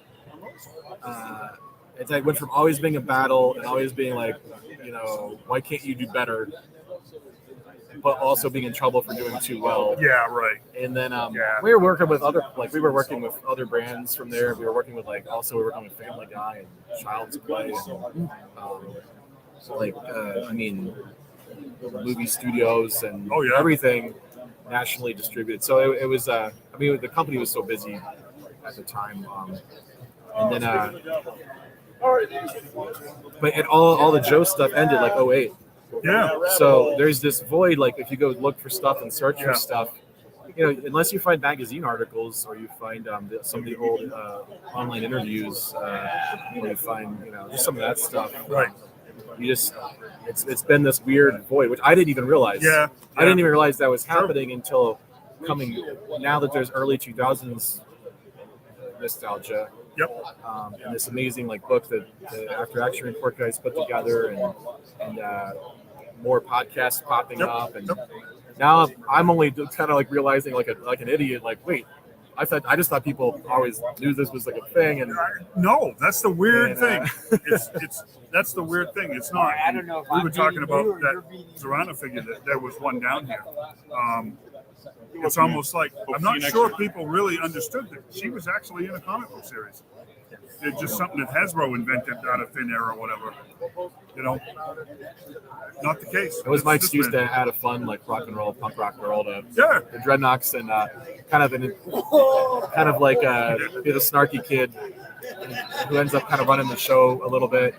it's like went from always being a battle and always being like, why can't you do better? But also being in trouble for doing too well. Yeah, right. And then we were working with other brands from there. We were working with Family Guy and Child's Play, and movie studios and everything nationally distributed. So it was. The company was so busy at the time, and then. But all the Joe stuff ended like 2008. Yeah. So there's this void. Like if you go look for stuff and search for stuff, unless you find magazine articles or you find some of the old online interviews, or you find just some of that stuff. Right. You just it's been this weird void, which I didn't even realize. Yeah. I didn't even realize that was happening until now that there's early 2000s nostalgia. Yep. And this amazing book that the After Action Report guys put together, and more podcasts popping up, and now I'm only kind of realizing like an idiot. Wait, I just thought people always knew this was a thing, and no, that's the weird thing. That's the weird thing. It's not. I don't know. If we were talking about that Zorana figure. That there was one down here. It's almost like I'm not sure people really understood that she was actually in a comic book series. It's just something that Hasbro invented out of thin air or whatever. You know, not the case. It was my This excuse man. to add a fun like rock and roll, punk rock girl to Yeah. the Dreadnoks and kind of like be the snarky kid who ends up kind of running the show a little bit.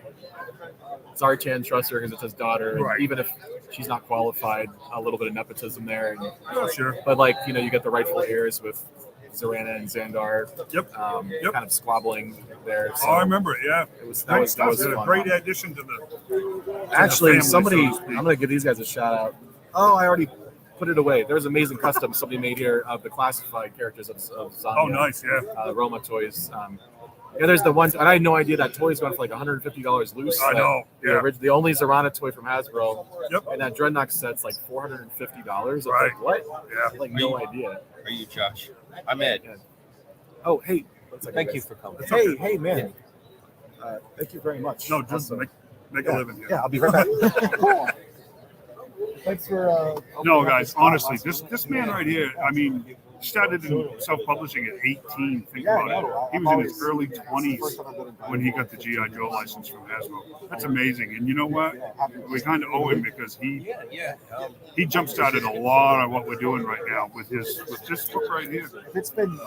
Zartan trusts her because it's his daughter, and Right. even if she's not qualified, a little bit of nepotism there. And, Oh, sure. but like you get the rightful heirs with Zorana and Xandar. Yep. Yep. Kind of squabbling there. So I remember it. Yeah. it was Great that stuff. was It's a fun. great addition to the. Actually, family, somebody, so to speak. I'm gonna give these guys a shout out. Oh, I already put it away. There's amazing custom somebody made here of the classified characters of Zania. Oh, nice. Yeah. Roma toys. There's the one. And I had no idea that toy's going for like $150 loose. I know. Yeah. The only Zorana toy from Hasbro. Yep. And that Dreadnought set's like $450. Right. Like, what? Yeah. Like no idea. Are you Josh? I'm Ed. Oh, hey. Thank you for coming. Hey, man. Thank you very much. No, just make a living here. Yeah, I'll be right back. Thanks for. No, guys, honestly, this man right here, I mean, started in self-publishing at 18. Think about it. He was in his early 20s when he got the G.I. Joe license from Hasbro. That's amazing. And you know what? We kind of owe him because he jump-started a lot of what we're doing right now with this book right here. It's been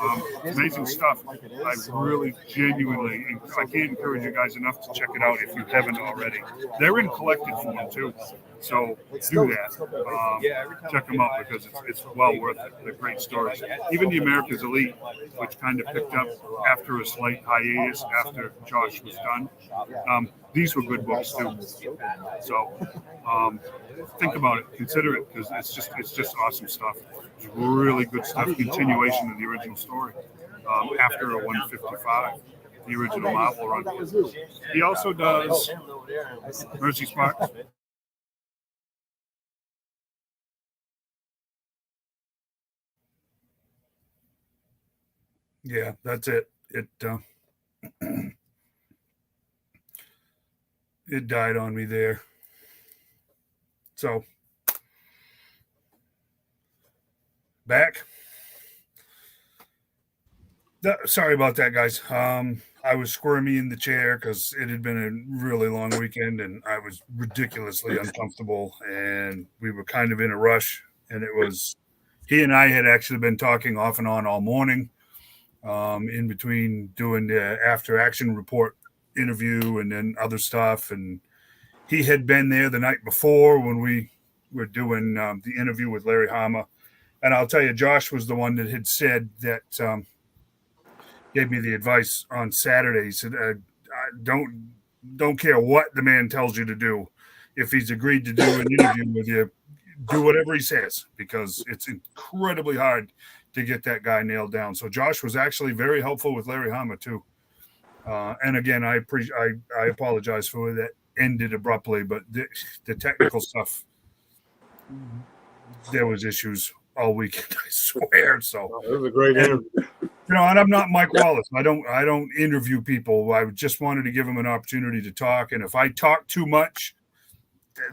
Amazing stuff. I really, genuinely, I can't encourage you guys enough to check it out if you haven't already. They're in collected form, too. So do that. Check them out because it's well worth it. They're great stories. Even the America's Elite, which kind of picked up after a slight hiatus after Josh was done. These were good books too. So think about it, consider it, because it's just awesome stuff. It's really good stuff. Continuation of the original story after a 155. The original Marvel run. He also does Mercy Sparks. Yeah, that's it. It died on me there. So back. Sorry about that, guys. I was squirmy in the chair because it had been a really long weekend and I was ridiculously uncomfortable and we were kind of in a rush. And it was, he and I had actually been talking off and on all morning, in between doing the after action report interview and then other stuff. And he had been there the night before when we were doing the interview with Larry Hama. And I'll tell you, Josh was the one that had said that, gave me the advice on Saturday. He said, don't care what the man tells you to do. If he's agreed to do an interview with you, do whatever he says, because it's incredibly hard to get that guy nailed down. So Josh was actually very helpful with Larry Hama too. And again, I apologize for that ended abruptly, but the technical stuff, there was issues all weekend, I swear. So it was a great interview. You know, and I'm not Mike Wallace. I don't interview people. I just wanted to give them an opportunity to talk. And if I talk too much,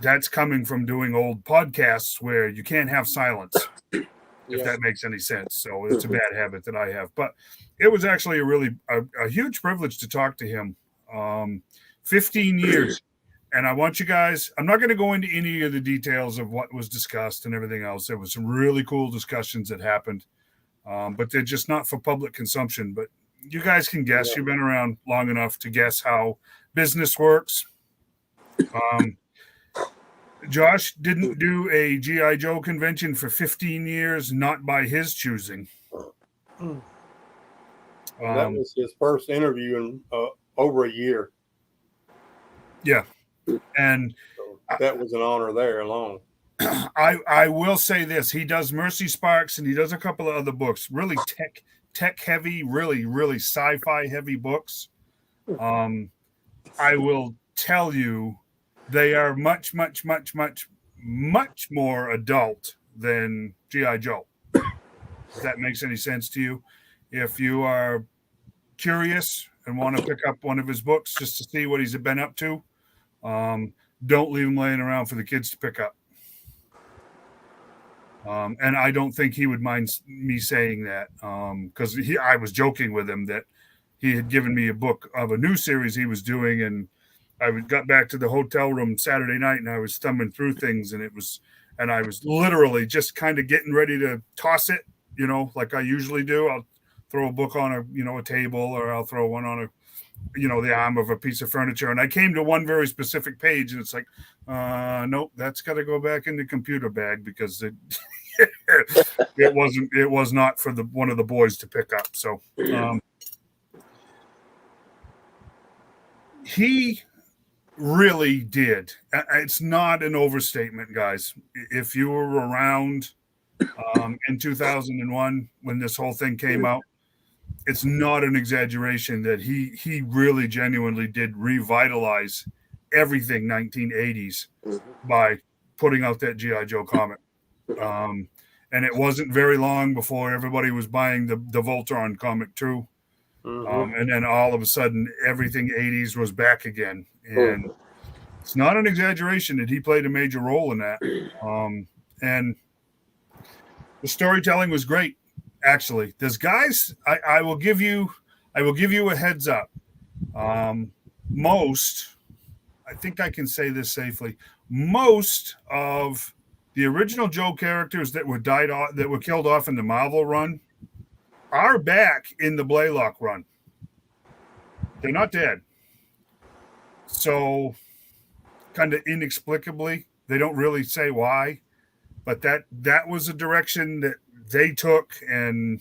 that's coming from doing old podcasts where you can't have silence, if that makes any sense. So it's a bad habit that I have. But it was actually a huge privilege to talk to him. 15 years. And I want you guys, I'm not going to go into any of the details of what was discussed and everything else. There was some really cool discussions that happened. But they're just not for public consumption. But you guys can guess. You've been around long enough to guess how business works. Josh didn't do a G.I. Joe convention for 15 years, not by his choosing. That was his first interview in over a year. Yeah. And so that was an honor there alone. I will say this. He does Mercy Sparks and he does a couple of other books, really tech heavy, really sci-fi heavy books. I will tell you they are much more adult than G.I. Joe. If that makes any sense to you. If you are curious and want to pick up one of his books just to see what he's been up to, don't leave him laying around for the kids to pick up. And I don't think he would mind me saying that because I was joking with him that he had given me a book of a new series he was doing, and I got back to the hotel room Saturday night, and I was thumbing through things, and I was literally just kind of getting ready to toss it, like I usually do. I'll throw a book on a table, or I'll throw one on the arm of a piece of furniture. And I came to one very specific page, and it's like, nope, that's got to go back in the computer bag, because it was not for one of the boys to pick up. So he really did. It's not an overstatement, guys. If you were around in 2001 when this whole thing came out, it's not an exaggeration that he really genuinely did revitalize everything 1980s by putting out that G.I. Joe comic. And it wasn't very long before everybody was buying the Voltron comic too. And then all of a sudden, everything 80s was back again. And it's not an exaggeration that he played a major role in that. And the storytelling was great, actually. There's guys, I will give you a heads up. Most, I think I can say this safely, most of the original Joe characters that were killed off in the Marvel run are back in the Blaylock run. They're not dead. So, kind of inexplicably, they don't really say why, but that was a direction that they took, and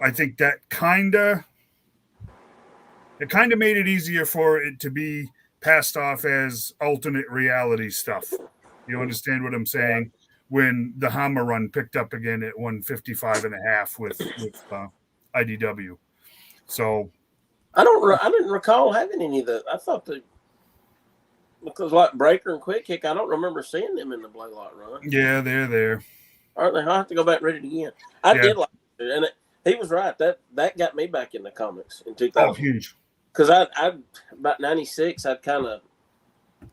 I think that kind of made it easier for it to be passed off as alternate reality stuff. You understand what I'm saying? When the Hammer run picked up again at 155.5 with IDW. So I didn't recall having any of that. I thought because like Breaker and Quick Kick, I don't remember seeing them in the Blaylock run. yeah, they're there. Aren't they? I'll have to go back and read it again. I did like it, and he was right. That got me back in the comics in 2000. Oh, huge. Because I about 96, I'd kind of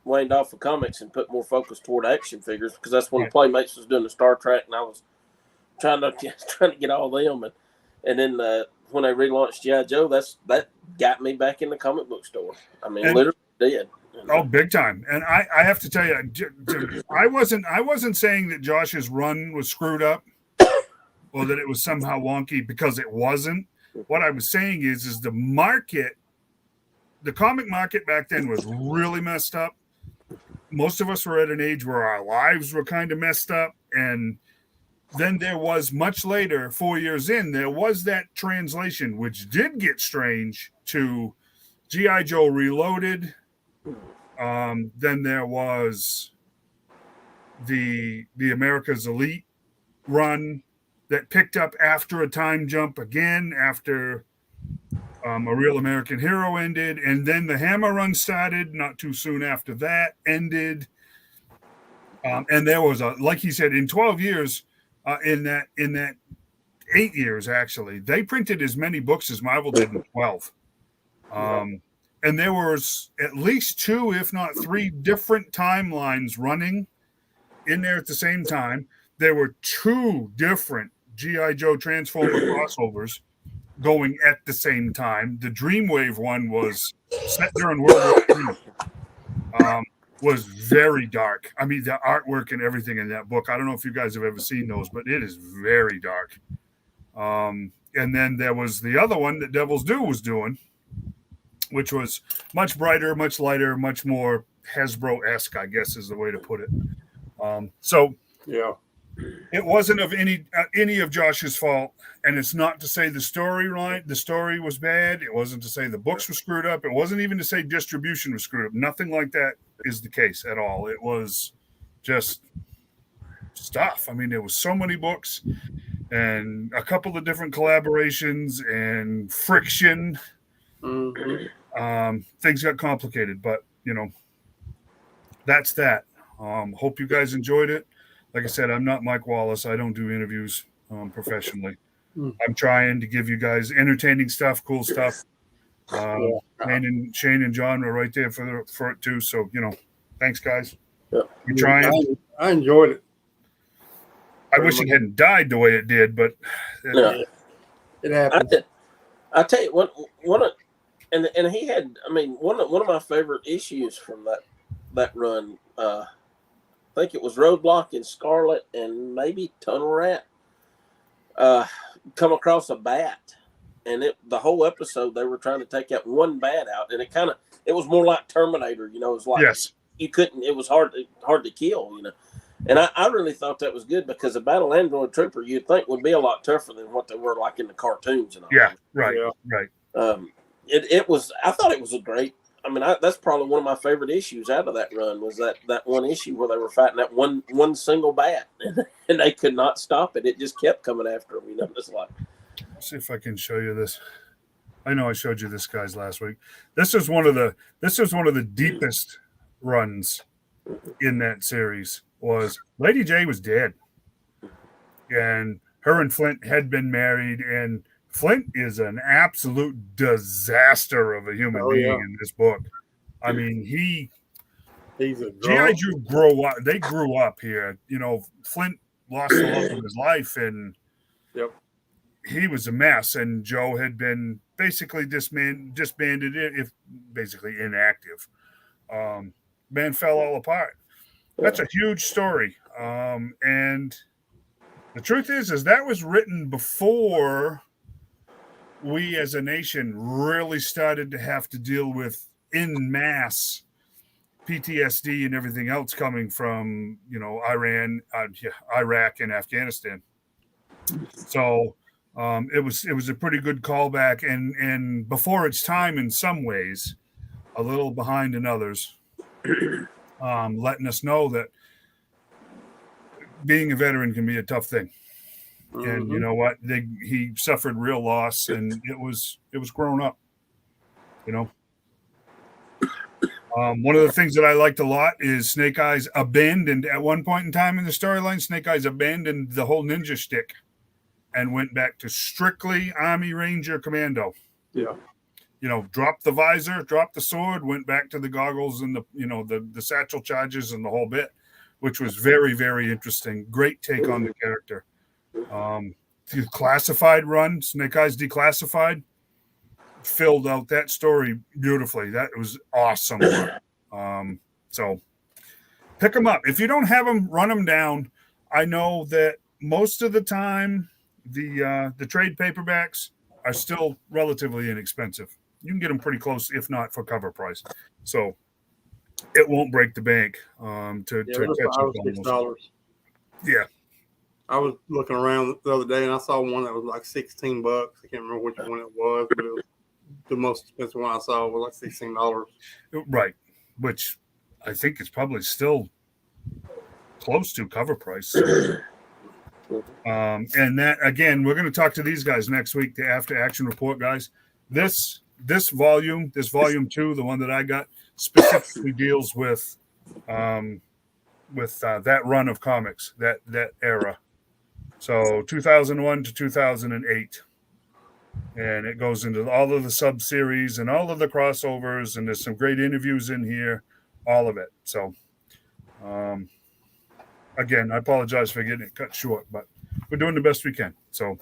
waned off of comics and put more focus toward action figures, because that's when Playmates was doing the Star Trek, and I was trying to get all them, and then when they relaunched G.I. Joe, that got me back in the comic book store. I mean, literally did. Oh, big time. And I have to tell you, I wasn't saying that Josh's run was screwed up or that it was somehow wonky, because it wasn't. What I was saying is the market, the comic market back then was really messed up. Most of us were at an age where our lives were kind of messed up. And then there was, much later, 4 years in, there was that translation, which did get strange, to G.I. Joe Reloaded. Then there was the America's Elite run that picked up after a time jump again, after A Real American Hero ended, and then the Hammer run started not too soon after that ended. And there was like he said, in 12 years, in that 8 years, actually, they printed as many books as Marvel did in 12. And there was at least 2, if not 3, different timelines running in there at the same time. There were 2 different G.I. Joe Transformer crossovers going at the same time. The Dreamwave one was set during World War II. Was very dark. I mean, the artwork and everything in that book, I don't know if you guys have ever seen those, but it is very dark. And then there was the other one that Devil's Due was doing, which was much brighter, much lighter, much more Hasbro-esque, I guess is the way to put it. So Yeah. it wasn't of any of Josh's fault, and it's not to say the story was bad. It wasn't to say the books were screwed up. It wasn't even to say distribution was screwed up. Nothing like that is the case at all. It was just stuff. I mean, there was so many books and a couple of different collaborations and friction. Things got complicated, but that's that. Hope you guys enjoyed it. Like I said, I'm not Mike Wallace. I don't do interviews professionally. I'm trying to give you guys entertaining stuff, cool stuff. Shane and John are right there for it too. So thanks, guys. Yeah. You're trying. I enjoyed it. I wish it hadn't died the way it did, but It happened. I tell you one of, and he had. I mean, one of my favorite issues from that run. I think it was Roadblock and Scarlet and maybe Tunnel Rat. Come across a bat, and the whole episode they were trying to take that one bat out, and it was more like Terminator. You know, it was like Yes. you couldn't. It was hard to kill. You know. And I really thought that was good because a battle android trooper you'd think would be a lot tougher than what they were like in the cartoons and all. Yeah. Right. Yeah. Right. It was. I thought it was a great. I mean, that's probably one of my favorite issues out of that run was that one issue where they were fighting that one single bat and they could not stop it. It just kept coming after them. You know, just like. Let's see if I can show you this. I know I showed you this guys last week. This is one of the deepest runs in that series. Was Lady J was dead, and her and Flint had been married, and Flint is an absolute disaster of a human being in this book. I mean, He's a G.I. Joe grow up. They grew up here. You know, Flint lost the love of his life, and he was a mess. And Joe had been basically disbanded, if basically inactive. Man fell all apart. That's a huge story. And the truth is that was written before we as a nation really started to have to deal with en masse PTSD and everything else coming from, you know, Iraq and Afghanistan. So it was a pretty good callback and before its time in some ways, a little behind in others. Letting us know that being a veteran can be a tough thing. And you know what? He suffered real loss, and it was grown up. You know, one of the things that I liked a lot is Snake Eyes abandoned at one point in time in the storyline. Snake Eyes abandoned the whole ninja stick and went back to strictly Army Ranger Commando. Yeah. You know, dropped the visor, dropped the sword, went back to the goggles and the satchel charges and the whole bit, which was very, very interesting. Great take on the character. The classified run, Snake Eyes Declassified, filled out that story beautifully. That was awesome. So pick them up. If you don't have them, run them down. I know that most of the time the trade paperbacks are still relatively inexpensive. You can get them pretty close, if not for cover price. So it won't break the bank to catch up on $6. Yeah. I was looking around the other day and I saw one that was like $16. I can't remember which one it was, but it was the most expensive one I saw was like $16. Right. Which I think is probably still close to cover price. And that, again, we're going to talk to these guys next week, the After Action Report guys. This volume 2, the one that I got, specifically deals with that run of comics, that era. So 2001 to 2008. And it goes into all of the sub-series and all of the crossovers, and there's some great interviews in here, all of it. So, again, I apologize for getting it cut short, but we're doing the best we can. So,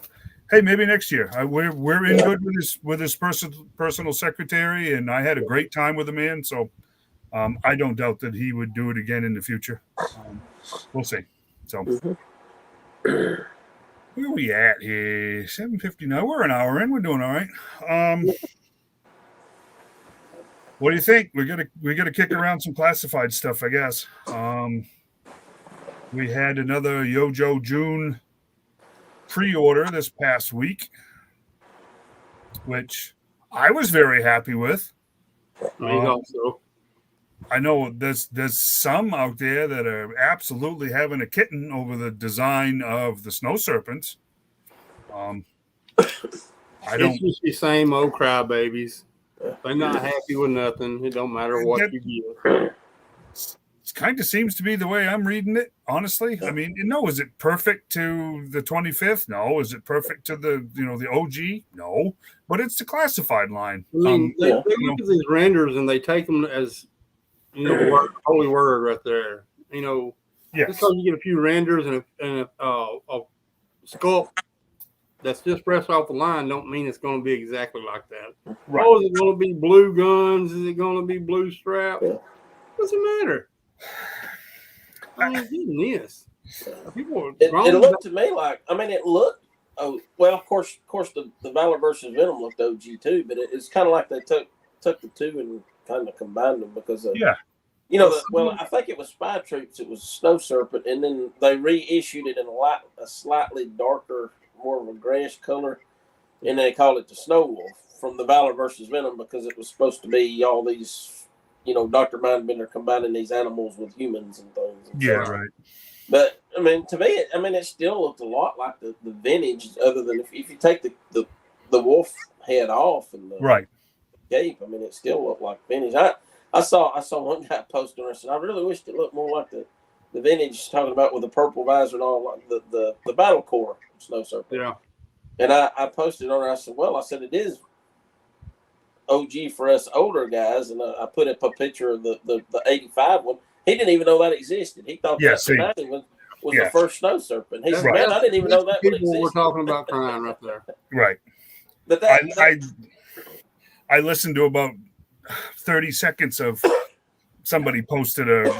hey, maybe next year. We're in good with his personal secretary, and I had a great time with the man. So, I don't doubt that he would do it again in the future. We'll see. So, where are we at here? 7:59. We're an hour in. We're doing all right. What do you think? We gotta kick around some classified stuff, I guess. We had another Yojo June pre-order this past week, which I was very happy with. I know there's some out there that are absolutely having a kitten over the design of the snow serpents. It's just the same old crybabies. They're not happy with nothing. It don't matter what you give. It kind of seems to be the way I'm reading it, honestly. I mean, no, is it perfect to the 25th? No. Is it perfect to the OG? No. But it's the classified line. I mean, they look at these renders and they take them as holy word right there. Just because you get a few renders and a sculpt, that's just fresh off the line don't mean it's going to be exactly like that. Right. Oh, is it going to be blue guns? Is it going to be blue straps? Yeah. What's the matter? I mean, goodness. People are It wrong. looked to me like, I mean, it looked. Oh well, of course, the Valor versus Venom looked OG too, but it's kind of like they took the two and kind of combined them because of you know, I think it was Spy Troops, it was Snow Serpent, and then they reissued it in a slightly darker, more of a grayish color, and they called it the Snow Wolf from the Valor versus Venom because it was supposed to be all these, you know, Dr. Mindbender combining these animals with humans and things. And Yeah, so, right. But I mean, to me, it still looked a lot like the vintage. Other than if you take the wolf head off and the Right. cape, I mean, it still looked like vintage. I saw one guy posting and I said, I really wished it looked more like the vintage, talking about with the purple visor and all, like the Battle Core Snow Serpent. Yeah. And I posted on there. I said, well, it is OG for us older guys, and I put up a picture of the 85 one. He didn't even know that existed. He thought that the 90 was the first Snow Serpent. He said, man, I didn't even know that would exist. We're talking about crying right there. Right. But I listened to about 30 seconds of somebody posted a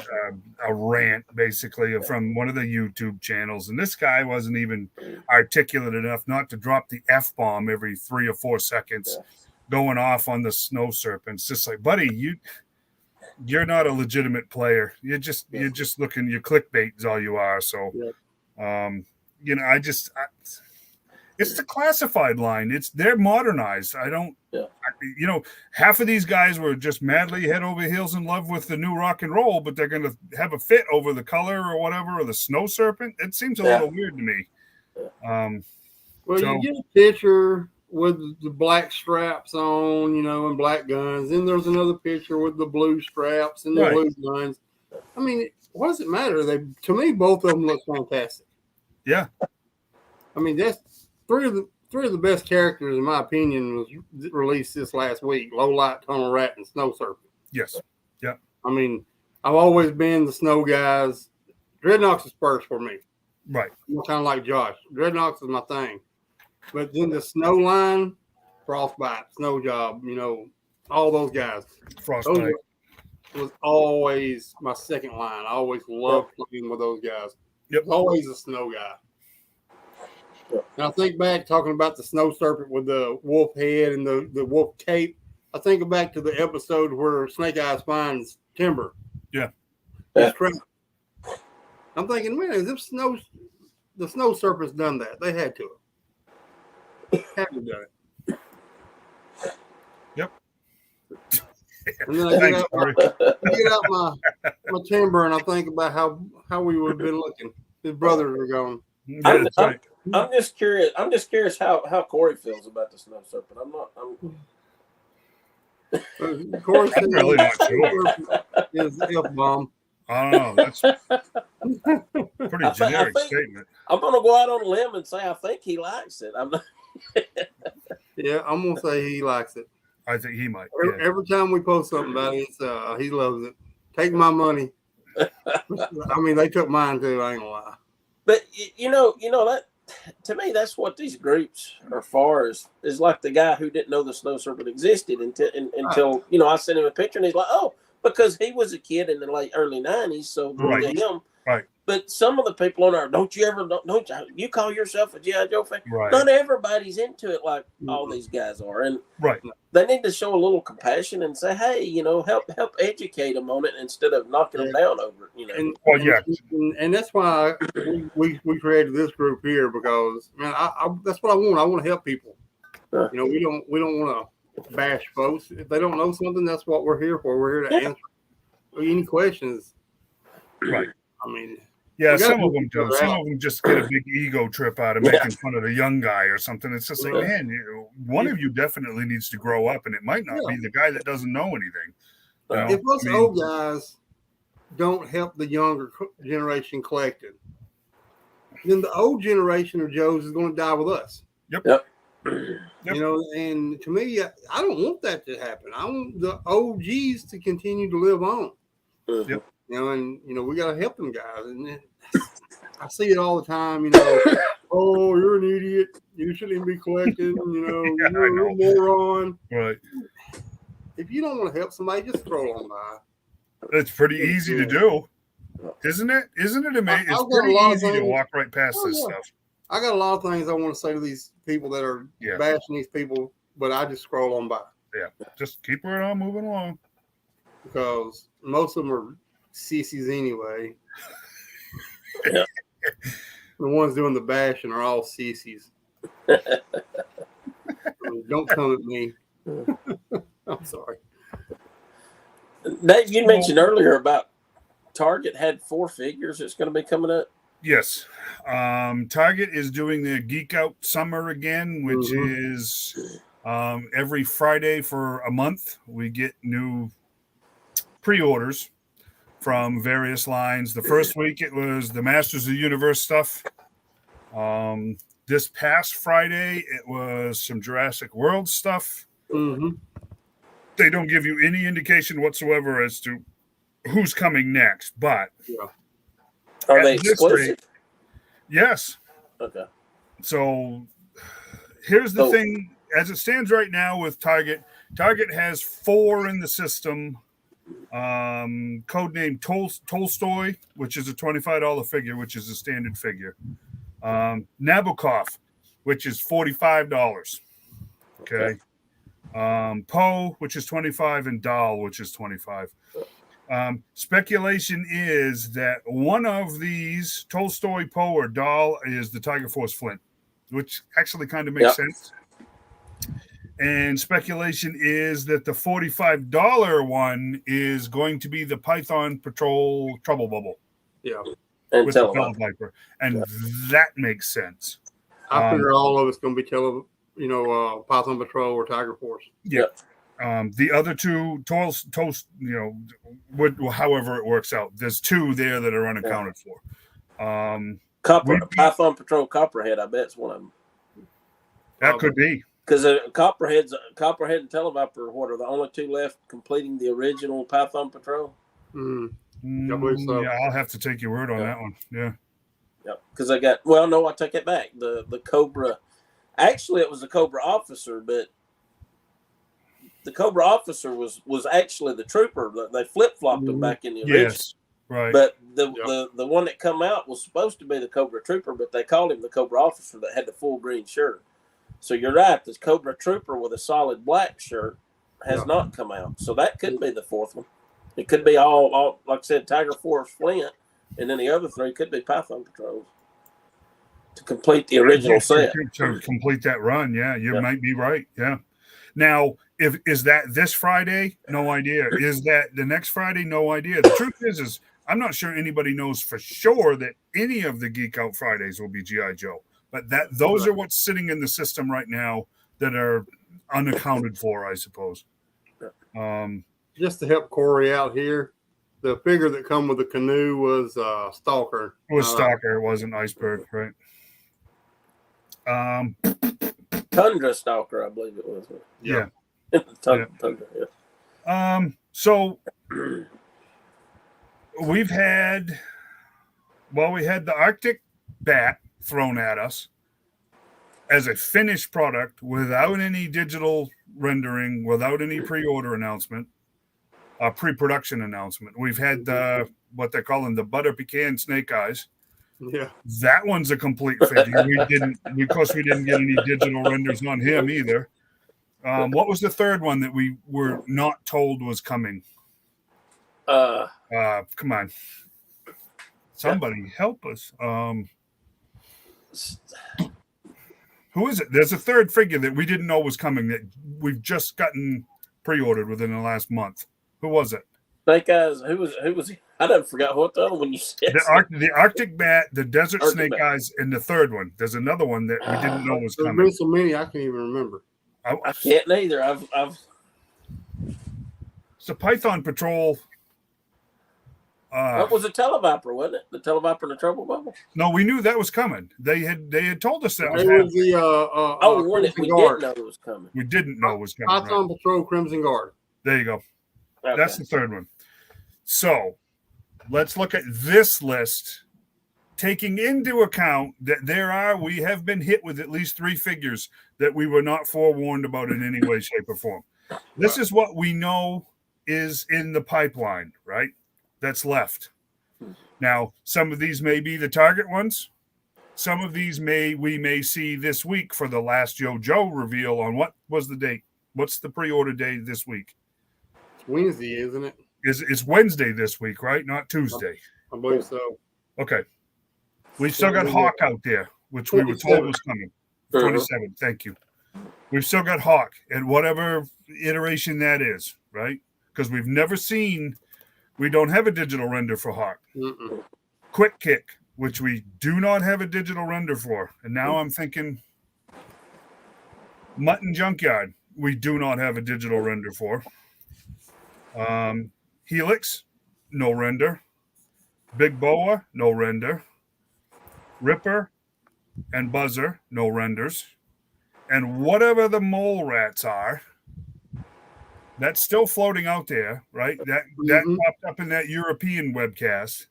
rant basically from one of the YouTube channels, and this guy wasn't even articulate enough not to drop the F-bomb every 3 or 4 seconds, going off on the Snow Serpent. It's just like, buddy, you're not a legitimate player. You're just looking. Your clickbait is all you are. So, you know, it's the classified line. They're modernized. You know, half of these guys were just madly head over heels in love with the new rock and roll, but they're going to have a fit over the color or whatever, or the Snow Serpent. It seems a little weird to me. Well, you get a picture with the black straps on, you know, and black guns. Then there's another picture with the blue straps and the blue guns. I mean, what does it matter? To me, both of them look fantastic. Yeah. I mean, that's three of the best characters, in my opinion, was released this last week: Low Light, Tunnel Rat, and Snow Serpent. Yes. Yeah. I mean, I've always been the snow guys. Dreadnoks is first for me. Right. I'm kind of like Josh. Dreadnoks is my thing. But then the snow line, Frostbite, Snow Job, you know, all those guys. Frostbite was always my second line. I always loved playing with those guys. Yep. Always a snow guy. And I think back talking about the Snow Serpent with the wolf head and the wolf cape. I think back to the episode where Snake Eyes finds Timber. Yeah. I'm thinking, man, the Snow Serpent's done that. They had to. Have to do it. Yep. And then I get out my timber and I think about how we would have been looking. His brothers are gone. Yeah, I'm just curious. I'm just curious how Corey feels about the Snow Serpent. Corey I'm really not sure. Is F-bomb. I don't know. That's a pretty generic statement. I'm going to go out on a limb and say I think he likes it. Yeah, I'm going to say he likes it. I think he might. Every time we post something about it, he loves it. Take my money. I mean, they took mine too. I ain't gonna lie. But you know that, to me, that's what these groups are for. Is like the guy who didn't know the Snow Serpent existed until you know, I sent him a picture and he's like, oh, because he was a kid in the early 90s, so to him. Right. But some of the people on there, don't you call yourself a G.I. Joe fan? Right. Not everybody's into it like all these guys are, and they need to show a little compassion and say, hey, you know, help educate them on it instead of knocking them down over it. You know. And that's why we created this group here, because man, I that's what I want. I want to help people. You know, we don't want to bash folks. If they don't know something, that's what we're here for. We're here to answer any questions. Right. I mean. Yeah, some of them do. Some of them just get a big ego trip out of making fun of the young guy or something. It's just like, man, one of you definitely needs to grow up, and it might not be the guy that doesn't know anything. You know? If us old guys don't help the younger generation collect it, then the old generation of Joes is going to die with us. Yep. You know, and to me, I don't want that to happen. I want the OGs to continue to live on. Yep. You know, and you know, we got to help them guys. And I see it all the time. You know, oh, you're an idiot. You shouldn't even be collecting. You know, Yeah, you're a moron. Right. If you don't want to help somebody, just throw on by. It's pretty easy to do, isn't it? Isn't it amazing? It's I've got a pretty lot of easy to things- walk right past Oh, this yeah. stuff. I got a lot of things I want to say to these people that are Yeah. bashing these people, but I just scroll on by Just keep right on moving along. because most of them are sissies anyway. Yeah. The ones doing the bashing are all sissies. Don't come at me. I'm sorry. Dave, you mentioned earlier about Target had 4 figures that's going to be coming up. Yes. Target is doing their Geek Out Summer again, which Mhm. is every Friday for a month. We get new pre-orders from various lines. The first week it was the Masters of the Universe stuff. This past Friday it was some Jurassic World stuff. Mm-hmm. They don't give you any indication whatsoever as to who's coming next, but Are at they this exclusive? rate, yes. Okay. So here's the thing. As it stands right now with Target, Target has 4 in the system. Codename Tolstoy, which is a $25 figure, which is a standard figure. Nabokov, which is $45. Okay. Poe, which is 25, and Dahl, which is 25. Speculation is that one of these, Tolstoy, Poe, or Dahl, is the Tiger Force Flint, which actually kind of makes sense. And speculation is that the $45 one is going to be the Python Patrol Trouble Bubble. Yeah. And with the Televiper. And that makes sense. I figure all of it's going to be Python Patrol or Tiger Force. Yeah. The other 2, however it works out. There's 2 there that are unaccounted for. Python Patrol Copperhead, I bet it's one of them. That could be. Because Copperhead and Televiper, what are the only 2 left completing the original Python Patrol? I believe so. Yeah, I'll have to take your word on that one. Yeah. Yep. Because I take it back. The Cobra, actually, it was the Cobra officer, but the Cobra officer was actually the trooper. They flip flopped him back in the original. Yes, right. But the one that come out was supposed to be the Cobra trooper, but they called him the Cobra officer that had the full green shirt. So you're right. This Cobra trooper with a solid black shirt has not come out. So that could be the 4th one. It could be all like I said, Tiger Force Flint, and then the other 3 could be Python Patrols to complete the original set. To complete that run, you might be right. Yeah. Now, is that this Friday? No idea. Is that the next Friday? No idea. The truth is I'm not sure anybody knows for sure that any of the Geek Out Fridays will be G.I. Joe. But those are what's sitting in the system right now that are unaccounted for, I suppose. Just to help Corey out here, the figure that come with the canoe was Stalker. It was Stalker. It wasn't Iceberg, right? Tundra Stalker, I believe it was. Yeah. Tundra, yeah. So we had the Arctic Bat thrown at us as a finished product without any digital rendering, without any pre-order announcement, pre-production announcement. We've had what they're calling the Butter Pecan Snake Eyes. Yeah, that one's a complete figure. We didn't get any digital renders on him either. What was the third one that we were not told was coming? Come on, somebody help us. Who is it? There's a third figure that we didn't know was coming that we've just gotten pre-ordered within the last month. Who was it? Snake Eyes. Who was he? I done forgot what the other one you said. The Arctic Bat, the Desert Snake Eyes, and the third one. There's another one that we didn't know was coming. There's been so many I can't even remember. I can't either. It's a Python Patrol. That was a Televiper, wasn't it? The Televiper and the Trouble Bubble. No, we knew that was coming. They had told us that was It happening. was the one that we didn't know was coming. We didn't know it was coming. Python Patrol Crimson Guard. There you go. Okay. That's the third one. So let's look at this list taking into account that we have been hit with at least 3 figures that we were not forewarned about in any way, shape, or form. This is what we know is in the pipeline, right? That's left. Now, some of these may be the target ones. Some of these we may see this week for the last JoJo reveal on what was the date? What's the pre-order day this week? It's Wednesday, isn't it? It's Wednesday this week, right? Not Tuesday. I believe so. Okay. We've still got Hawk out there, which we were told was coming. 27. Thank you. We've still got Hawk and whatever iteration that is, right? Because we don't have a digital render for Hawk. Mm-mm. Quick Kick, which we do not have a digital render for. And now I'm thinking Mutton Junkyard, we do not have a digital render for. Helix, no render. Big Boa, no render. Ripper and Buzzer, no renders. And whatever the mole rats are, that's still floating out there, right? That popped up in that European webcast.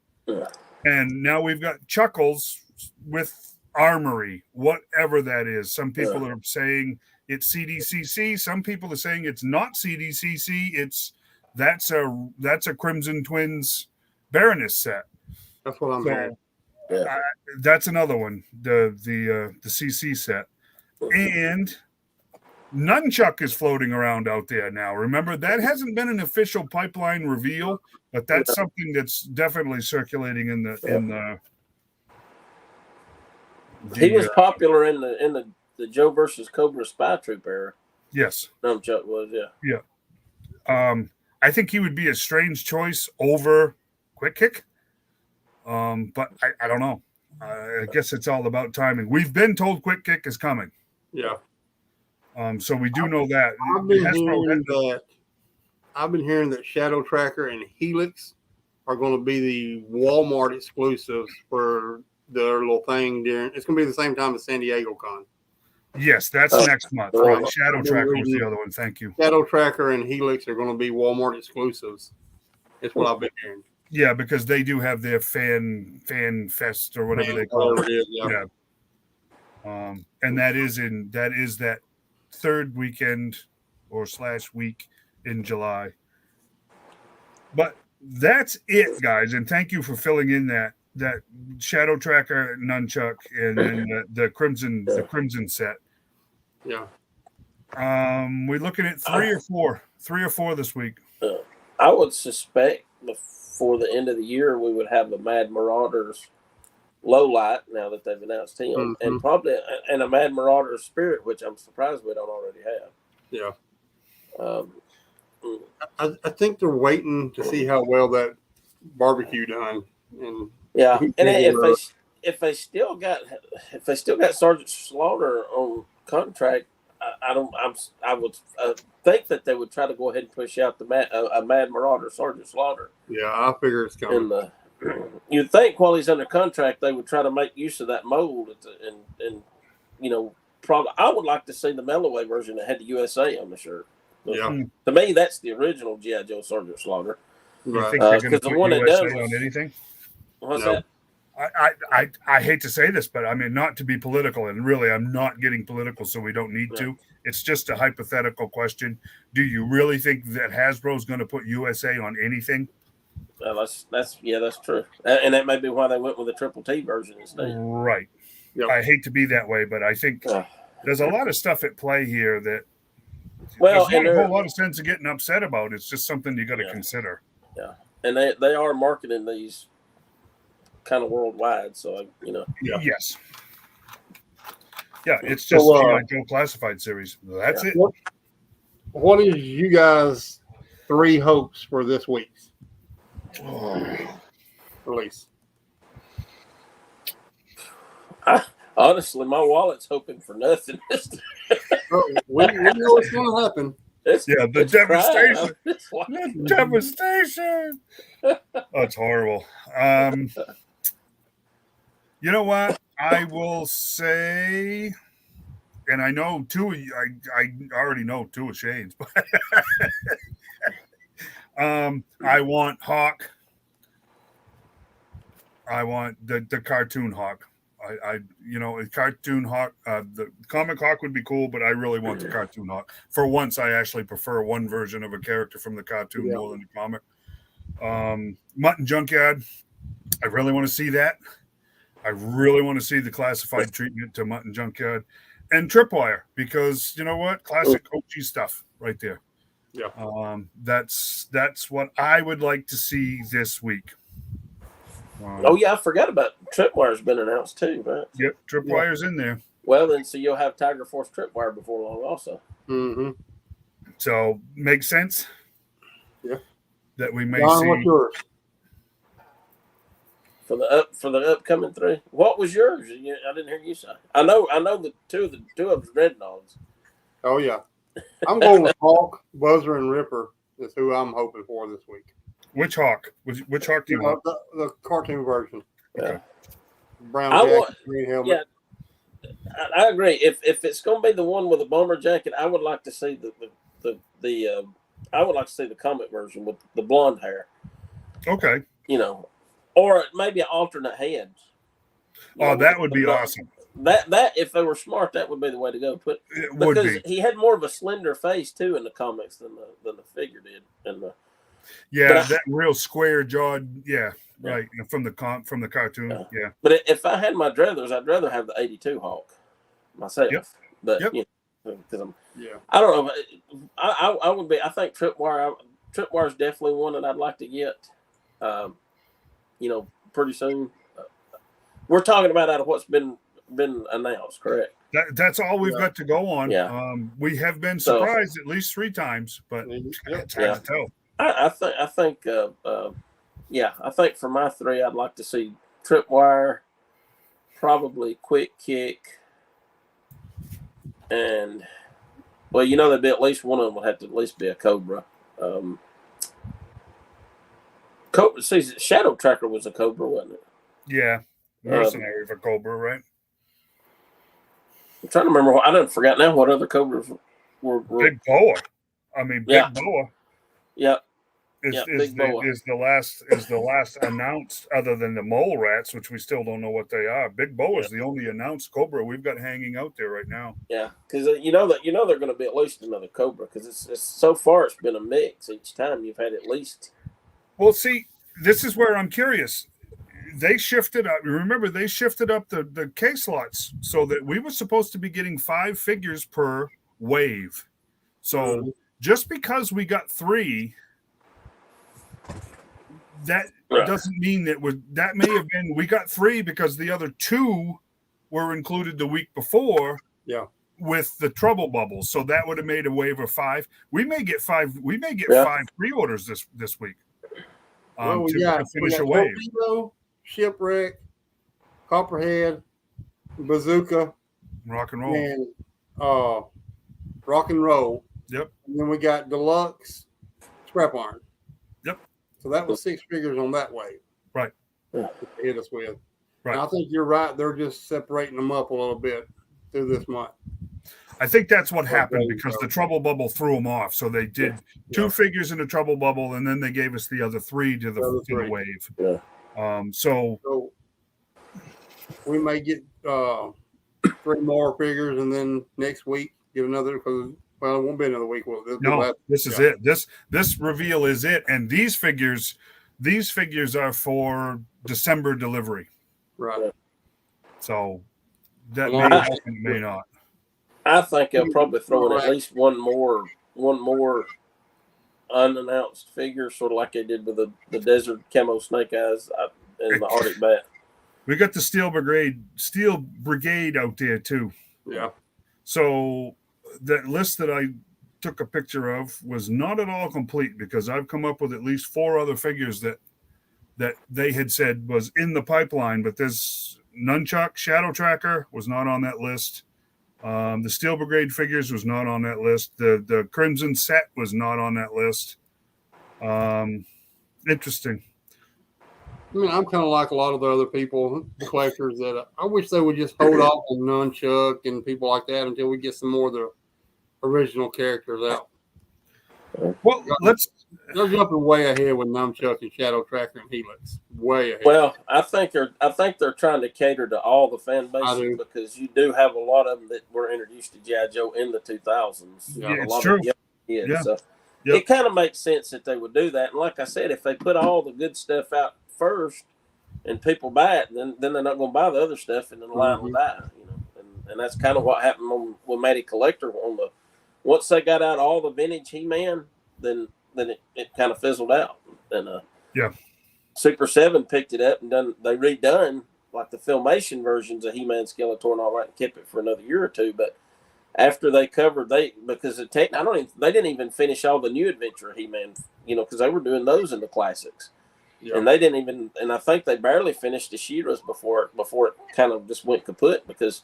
And now we've got Chuckles with Armory, whatever that is. Some people are saying it's CDCC. Some people are saying it's not CDCC. That's a Crimson Twins Baroness set. That's what I'm hearing. That's another one, the CC set. And Nunchuck is floating around out there now. Remember, that hasn't been an official pipeline reveal, but that's something that's definitely circulating in the he was popular in the Joe versus Cobra Spy Troop era. Yes. Nunchuck was, yeah. I think he would be a strange choice over Quick Kick. But I don't know. I guess it's all about timing. We've been told Quick Kick is coming. Yeah. So we do know that. I've been hearing that Shadow Tracker and Helix are going to be the Walmart exclusives for their little thing during. It's going to be the same time as San Diego Con. Yes, that's next month. Right. Shadow Tracker was the other one. Thank you. Shadow Tracker and Helix are going to be Walmart exclusives. That's what I've been hearing. Yeah, because they do have their fan fest or whatever they call it. Yeah. And that is that third weekend or /week in July. But that's it, guys. And thank you for filling in that Shadow Tracker Nunchuck and then the Crimson set. Yeah. We're looking at 3 or 4 this week. I would suspect before the end of the year we would have a Mad Marauders low light now that they've announced him, and probably a Mad Marauders Spirit, which I'm surprised we don't already have. Yeah. I think they're waiting to see how well that barbecue done. And if they still got Sergeant Slaughter on contract, I would think that they would try to go ahead and push out a Mad Marauder Sergeant Slaughter. Yeah, I figure it's coming. You'd think while he's under contract they would try to make use of that mold and probably I would like to see the Melloway version that had the USA on the shirt. Yeah. To me, that's the original G.I. Joe Sergeant Slaughter. You think they're going to put USA on anything? What's that? I hate to say this, but I mean, not to be political, and really I'm not getting political, so we don't need to. It's just a hypothetical question. Do you really think that Hasbro's going to put USA on anything? That's true. And that may be why they went with the Triple T version instead. Right. Yep. I hate to be that way, but I think there's a lot of stuff at play here that there's not a whole lot of sense of getting upset about. It's just something you got to consider. Yeah. And they are marketing these kind of worldwide, so Yes. Yeah, it's just G.I. Joe Classified series. That's it. What is you guys' 3 hopes for this week's release? Honestly, my wallet's hoping for nothing. We know what's going to happen. The devastation. The devastation. Oh, it's horrible. You know what? I will say, and I know 2 of you, I already know 2 of Shane's, but I want Hawk I want the cartoon Hawk. I a cartoon Hawk. The comic Hawk would be cool, but I really want the cartoon Hawk. For once, I actually prefer one version of a character from the cartoon more than the comic. Mutton Junkyard. I really want to see that. I really want to see the classified treatment to Mutton Junkyard and Tripwire, because you know what? Classic OG stuff right there. Yeah. That's what I would like to see this week. Oh yeah, I forgot about Tripwire's been announced too, right? Yep, Tripwire's in there. Well, then, so you'll have Tiger Force Tripwire before long, also. Mm-hmm. So makes sense. Yeah. That we may John, see. what's yours? For the upcoming 3. What was yours? I didn't hear you say. I know the two of them Red Dogs. Oh yeah, I'm going with Hawk, Buzzer, and Ripper. Is who I'm hoping for this week. Which Hawk? Which Hawk do you want? The cartoon version. Okay. Brown I jacket, want- green helmet. Yeah, I agree. If it's going to be the one with the bomber jacket, I would like to see I would like to see the comic version with the blonde hair. Okay. Or maybe an alternate head. Oh, that would be awesome. That if they were smart, that would be the way to go. It would Because be. he had more of a slender face too in the comics than the figure did. Yeah, that real square jawed. Yeah, right. From the cartoon. Yeah. But if I had my druthers, I'd rather have the '82 Hawk myself. Yep. But Yep. because Yeah. I don't know. I would be. I think Tripwire is definitely one that I'd like to get. Pretty soon. We're talking about out of what's been announced, correct? That's all we've got to go on. Yeah. We have been surprised at least 3 times, but it's hard to tell. I think for my 3, I'd like to see Tripwire, probably Quick Kick, and there'd be at least one of them would have to at least be a Cobra. Shadow Tracker was a Cobra, wasn't it? Yeah, mercenary for Cobra, right? I'm trying to remember. I didn't forget now what other Cobras were. Big Boa. I mean, Big Boa. Yep. Is the last announced, other than the mole rats, which we still don't know what they are. Big Boa is the only announced Cobra we've got hanging out there right now. Yeah, because they're going to be at least another Cobra, because it's so far it's been a mix each time. You've had at least. Well, see, this is where I'm curious. They shifted up. Remember, they shifted up the case slots so that we were supposed to be getting 5 figures per wave. So just because we got 3, that doesn't mean that may have been we got 3 because the other 2 were included the week before. Yeah. With the trouble bubbles, so that would have made a wave of 5. We may get 5. We may get 5 pre-orders this week. To finish a wave. Torpedo, Shipwreck, Copperhead, Bazooka, Rock and Roll, and Rock and Roll. Yep. And then we got Deluxe, Scrap Iron. Yep. So that was 6 figures on that wave. Right. To hit us with. Right. And I think you're right. They're just separating them up a little bit through this month. I think that's what happened because the trouble bubble threw them off. So they did 2 figures in the trouble bubble, and then they gave us the other 3 to the wave. Yeah. So we may get 3 more figures, and then next week get another. Because it won't be another week. This is it. This reveal is it, and these figures are for December delivery. Right. So that may happen, may not. I think they'll probably throw in at least one more unannounced figure, sort of like they did with the Desert Camo Snake Eyes and the Arctic Bat. We got the Steel Brigade out there too. Yeah. So that list that I took a picture of was not at all complete because I've come up with at least 4 other figures that they had said was in the pipeline, but there's Nunchuck Shadow Tracker was not on that list. The Steel Brigade figures was not on that list. The Crimson set was not on that list. Interesting. I mean, I'm kind of like a lot of the other people, collectors, that I wish they would just hold off on Nunchuck and people like that until we get some more of the original characters out. Well, They're jumping way ahead with Nunchuck and Shadow Tracker and Helix. Way ahead. Well, I think they're trying to cater to all the fan I bases do. because you do have a lot of them that were introduced to G.I. Joe in the 2000s. Yeah, a it's lot true. of young kids. Yeah. So Yep. it kind of makes sense that they would do that. And like I said, if they put all the good stuff out first and people buy it, then they're not going to buy the other stuff, and then the line will die. And that's kind of what happened when Matty Collector once they got out all the vintage He-Man, then it kind of fizzled out. And Yeah. Super 7 picked it up and they redone like the Filmation versions of He-Man, Skeletor, and all that, and kept it for another year or two. But after they covered, they didn't even finish all the new Adventure of He-Man, because they were doing those in the classics. Yeah. And they didn't even, and I think they barely finished the She-Ra's before it kind of just went kaput because,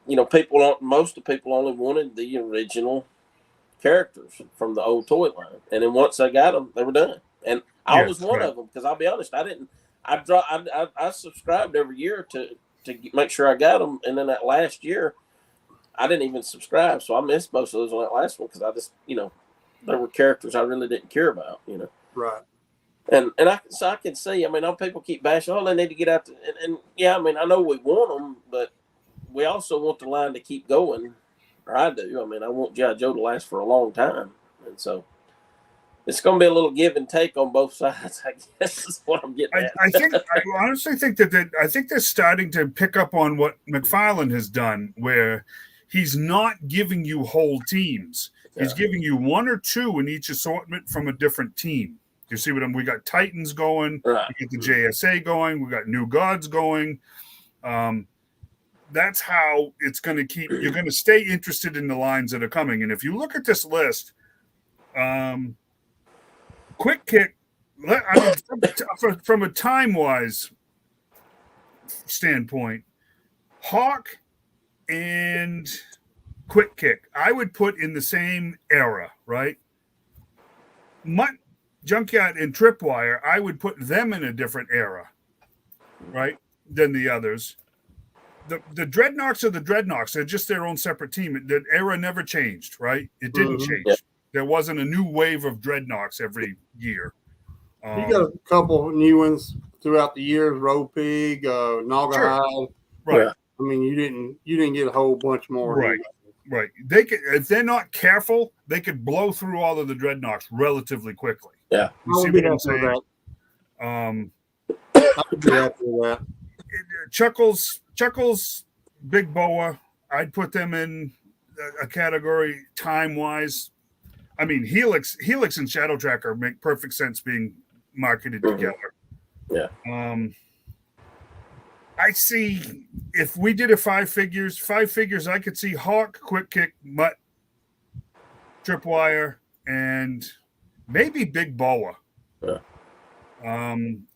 most of the people only wanted the original characters from the old toy line. And then once they got them, they were done. And I was one of them because I'll be honest, I subscribed every year to make sure I got them. And then that last year, I didn't even subscribe. So I missed most of those on that last one because I just, there were characters I really didn't care about, Right. And I can see, people keep bashing, they need to get out. And yeah, I know we want them, but we also want the line to keep going. Or I do. I want G.I. Joe to last for a long time. And so it's going to be a little give and take on both sides, I guess is what I'm getting at. I honestly think that they're starting to pick up on what McFarlane has done, where he's not giving you whole teams. He's giving you one or two in each assortment from a different team. You see what we got Titans going, Right. We get the JSA going, we got New Gods going. That's how it's going to keep. You're going to stay interested in the lines that are coming. And if you look at this list, Quick Kick, from a time-wise standpoint, Hawk and Quick Kick, I would put in the same era, right? Mutt, Junkyard, and Tripwire, I would put them in a different era, right, than the others. The Dreadnoks are the Dreadnoks. They're just their own separate team. The era never changed, right? It didn't change. Yeah. There wasn't a new wave of Dreadnoks every year. You got a couple new ones throughout the years, Road Pig, Naugahyde. Right. Yeah. You didn't get a whole bunch more. Right. Right. They could, if they're not careful, they could blow through all of the Dreadnoks relatively quickly. Yeah. You see what I'm saying? I would be happy with that. Chuckles, Big Boa, I'd put them in a category time-wise. Helix and Shadow Tracker make perfect sense being marketed together. Yeah. I see if we did a five figures, I could see Hawk, Quick Kick, Mutt, Tripwire, and maybe Big Boa. Yeah. I'm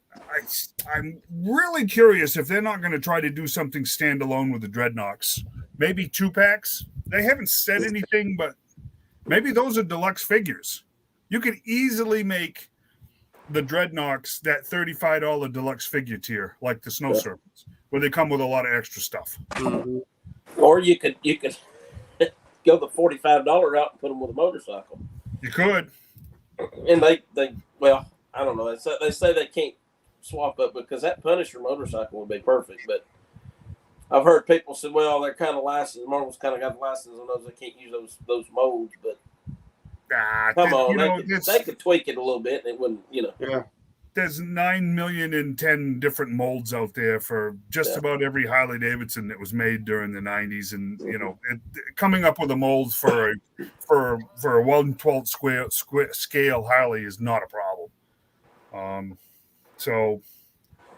really curious if they're not going to try to do something standalone with the Dreadnoks. Maybe 2-packs. They haven't said anything, but maybe those are deluxe figures. You could easily make the Dreadnoks that $35 deluxe figure tier, like the Snow Serpents, where they come with a lot of extra stuff. Mm-hmm. Or you could go the $45 route and put them with a motorcycle. You could. And they I don't know. They say they can't swap up because that Punisher motorcycle would be perfect. But I've heard people say, well, they're kind of licensed. Marvel's kind of got the license on those. They can't use those molds. But come on, they could tweak it a little bit, and it wouldn't, Yeah. There's 9,000,010 different molds out there for just about every Harley Davidson that was made during the 90s, and coming up with a mold for a 1/12 scale Harley is not a problem. So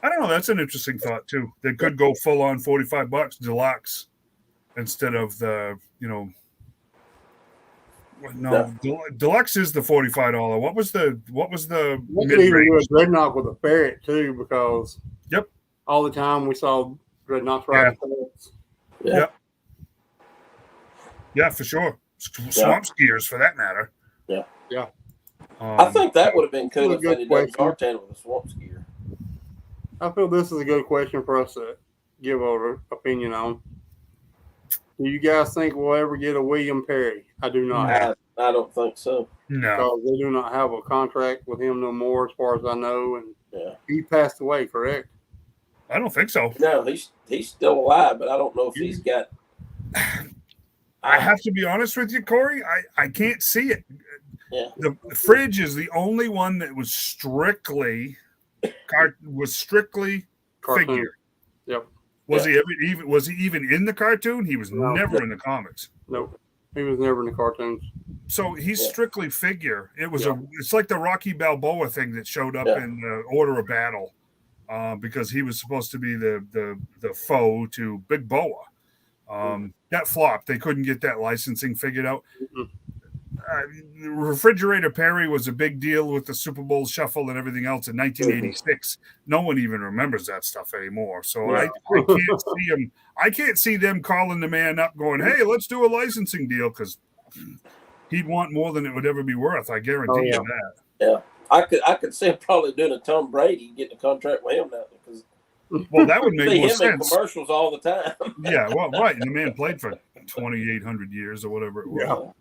I don't know. That's an interesting thought too. They could go full on $45 deluxe instead of the deluxe is the $45. What was the We could even do a Dreadnought with a ferret too, because Yep. all the time we saw Dreadnoughts riding ferrets. Yeah, for sure. Swamp skiers, for that matter. Yeah. Yeah. I think that would have been cool if Good they did question. Zartan with a swamp skier. I feel this is a good question for us to give our opinion on. Do you guys think we'll ever get a William Perry? I do not. I don't think so. No. Because they do not have a contract with him no more, as far as I know. And Yeah. he passed away, correct? I don't think so. No, he's still alive, but I don't know if he's got. I have to be honest with you, Corey. I can't see it. Yeah. The fridge is the only one that was strictly Cartoon. figure. Yep. Was he even in the cartoon? He was never in the comics. Nope. He was never in the cartoons. So he's strictly figure. It was Yeah. it's like the Rocky Balboa thing that showed up in the Order of Battle, because he was supposed to be the foe to Big Boa. That flopped. They couldn't get that licensing figured out. Refrigerator Perry was a big deal with the Super Bowl shuffle and everything else in 1986. No one even remembers that stuff anymore. So I can't see him. I can't see them calling the man up, going, "Hey, let's do a licensing deal," because he'd want more than it would ever be worth. I guarantee you that. Yeah, I could see him probably doing a Tom Brady, getting a contract with him now, because Well, that would make see more him in sense. commercials all the time. Yeah, well, right. And the man played for 2,800 years or whatever it was. Yeah.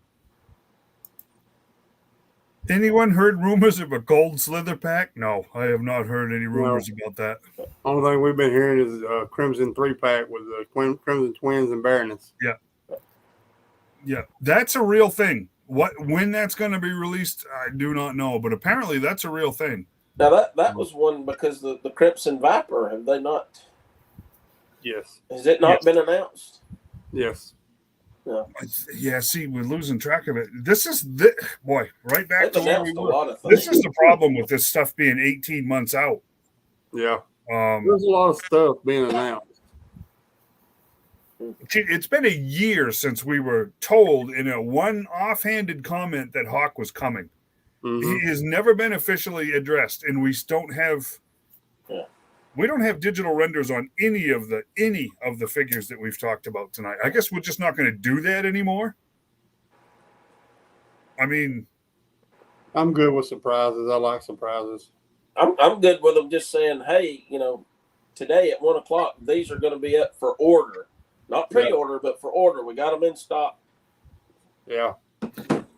Anyone heard rumors of a gold slither pack? No, I have not heard any rumors about that. Only thing we've been hearing is Crimson 3-pack with the Crimson Twins and Baroness. Yeah, that's a real thing. When that's going to be released, I do not know, but apparently that's a real thing. Now that was one because the Crimson Viper, have they not? Yes. Has it not been announced? Yes. Yeah, see, we're losing track of it. This is boy, right back to They've where we announced a were. lot of things. This is the problem with this stuff being 18 months out. Yeah. There's a lot of stuff being announced. It's been a year since we were told in a one offhanded comment that Hawk was coming. Mm-hmm. He has never been officially addressed, and we don't have digital renders on any of the figures that we've talked about tonight. I guess we're just not going to do that anymore. I mean, I'm good with surprises. I like surprises. I'm good with them just saying, hey, today at 1:00, these are going to be up for order, not pre-order, but for order. We got them in stock. Yeah.